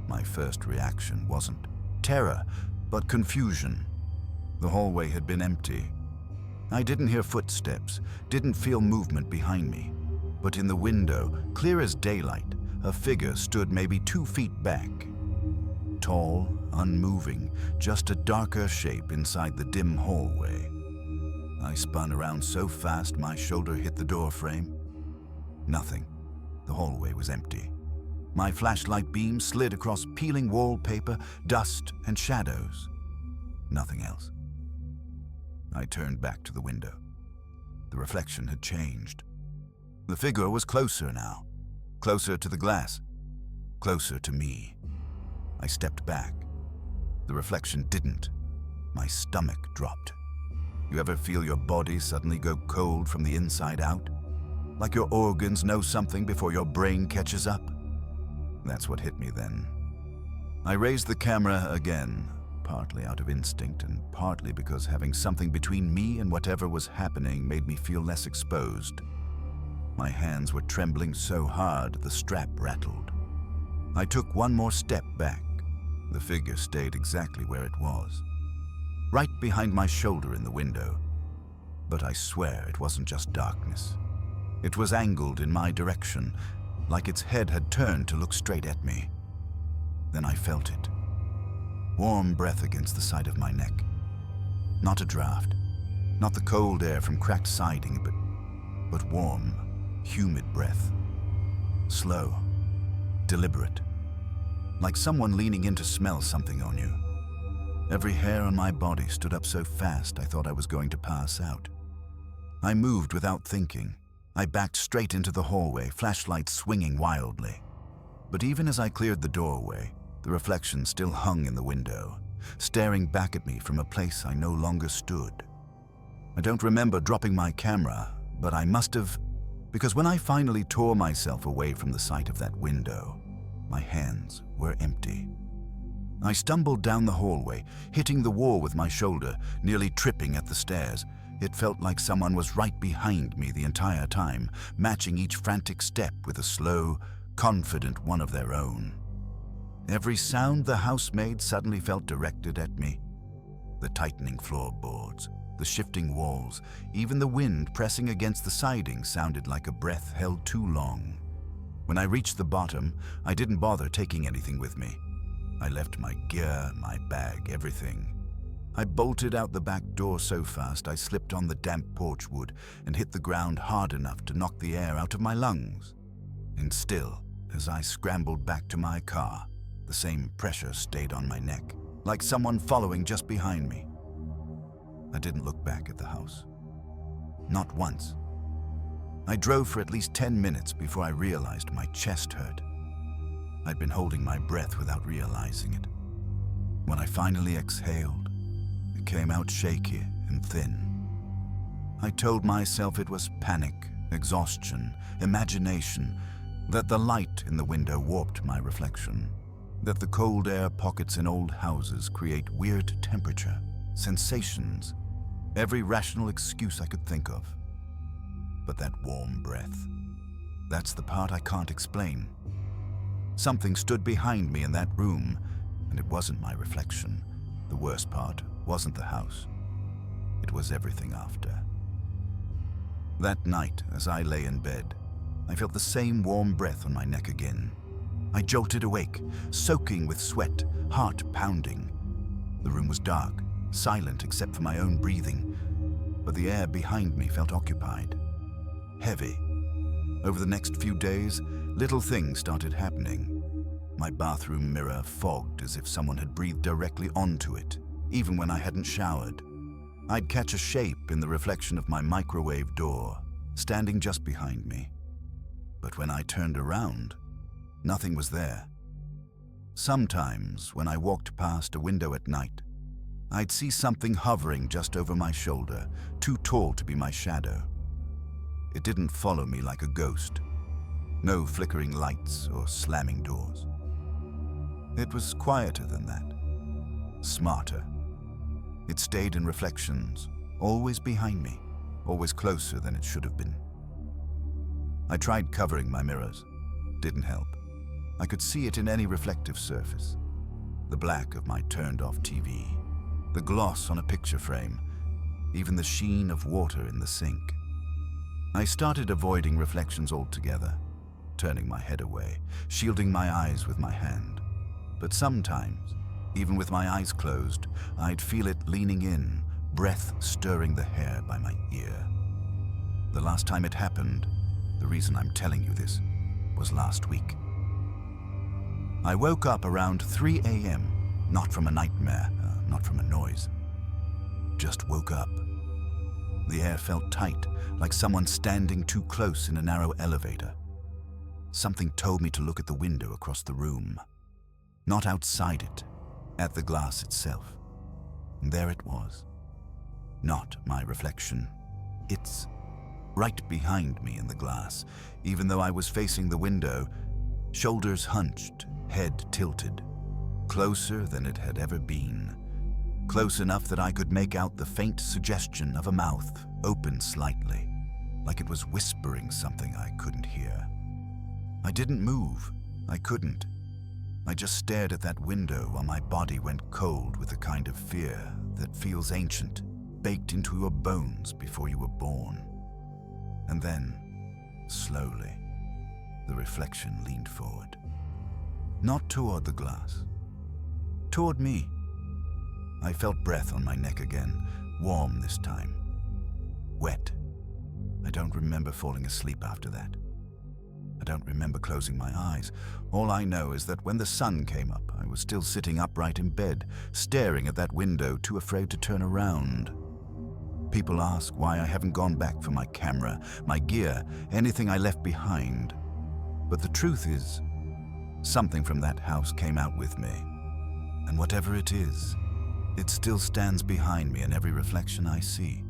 My first reaction wasn't terror, but confusion. The hallway had been empty. I didn't hear footsteps, didn't feel movement behind me. But in the window, clear as daylight, a figure stood maybe 2 feet back. Tall, unmoving, just a darker shape inside the dim hallway. I spun around so fast my shoulder hit the door frame. Nothing. The hallway was empty. My flashlight beam slid across peeling wallpaper, dust, and shadows. Nothing else. I turned back to the window. The reflection had changed. The figure was closer now. Closer to the glass. Closer to me. I stepped back. The reflection didn't. My stomach dropped. You ever feel your body suddenly go cold from the inside out? Like your organs know something before your brain catches up? That's what hit me then. I raised the camera again, partly out of instinct and partly because having something between me and whatever was happening made me feel less exposed. My hands were trembling so hard the strap rattled. I took one more step back. The figure stayed exactly where it was, right behind my shoulder in the window. But I swear it wasn't just darkness. It was angled in my direction, like its head had turned to look straight at me. Then I felt it. Warm breath against the side of my neck. Not a draft, not the cold air from cracked siding, but warm, humid breath. Slow, deliberate, like someone leaning in to smell something on you. Every hair on my body stood up so fast I thought I was going to pass out. I moved without thinking. I backed straight into the hallway, flashlight swinging wildly. But even as I cleared the doorway, the reflection still hung in the window, staring back at me from a place I no longer stood. I don't remember dropping my camera, but I must have, because when I finally tore myself away from the sight of that window, my hands were empty. I stumbled down the hallway, hitting the wall with my shoulder, nearly tripping at the stairs. It felt like someone was right behind me the entire time, matching each frantic step with a slow, confident one of their own. Every sound the house made suddenly felt directed at me. The tightening floorboards, the shifting walls, even the wind pressing against the siding sounded like a breath held too long. When I reached the bottom, I didn't bother taking anything with me. I left my gear, my bag, everything. I bolted out the back door so fast I slipped on the damp porch wood and hit the ground hard enough to knock the air out of my lungs. And still, as I scrambled back to my car, the same pressure stayed on my neck. like someone following just behind me. I didn't look back at the house. Not once. I drove for at least 10 minutes before I realized my chest hurt. I'd been holding my breath without realizing it. When I finally exhaled, it came out shaky and thin. I told myself it was panic, exhaustion, imagination, that the light in the window warped my reflection, that the cold air pockets in old houses create weird temperature, sensations, every rational excuse I could think of. But that warm breath, that's the part I can't explain. Something stood behind me in that room, and it wasn't my reflection. The worst part wasn't the house. It was everything after. That night, as I lay in bed, I felt the same warm breath on my neck again. I jolted awake, soaking with sweat, heart pounding. The room was dark, silent except for my own breathing, but the air behind me felt occupied, heavy. Over the next few days, little things started happening. My bathroom mirror fogged as if someone had breathed directly onto it, even when I hadn't showered. I'd catch a shape in the reflection of my microwave door, standing just behind me. But when I turned around, nothing was there. Sometimes, when I walked past a window at night, I'd see something hovering just over my shoulder, too tall to be my shadow. It didn't follow me like a ghost. No flickering lights or slamming doors. It was quieter than that, smarter. It stayed in reflections, always behind me, always closer than it should have been. I tried covering my mirrors. Didn't help. I could see it in any reflective surface. The black of my turned-off TV, the gloss on a picture frame, even the sheen of water in the sink. I started avoiding reflections altogether, turning my head away, shielding my eyes with my hand. But sometimes, even with my eyes closed, I'd feel it leaning in, breath stirring the hair by my ear. The last time it happened, the reason I'm telling you this, was last week. I woke up around 3 a.m., not from a nightmare, not from a noise. Just woke up. The air felt tight, like someone standing too close in a narrow elevator. Something told me to look at the window across the room. Not outside it, at the glass itself. And there it was. Not my reflection. It's right behind me in the glass, even though I was facing the window, shoulders hunched, head tilted, closer than it had ever been. Close enough that I could make out the faint suggestion of a mouth, open slightly, like it was whispering something I couldn't hear. I didn't move. I couldn't. I just stared at that window while my body went cold with the kind of fear that feels ancient, baked into your bones before you were born. And then, slowly, the reflection leaned forward. Not toward the glass. Toward me. I felt breath on my neck again, warm this time. Wet. I don't remember falling asleep after that. I don't remember closing my eyes. All I know is that when the sun came up, I was still sitting upright in bed, staring at that window, too afraid to turn around. People ask why I haven't gone back for my camera, my gear, anything I left behind. But the truth is, something from that house came out with me. And whatever it is, it still stands behind me in every reflection I see.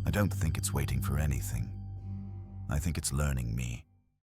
I don't think it's waiting for anything. I think it's learning me.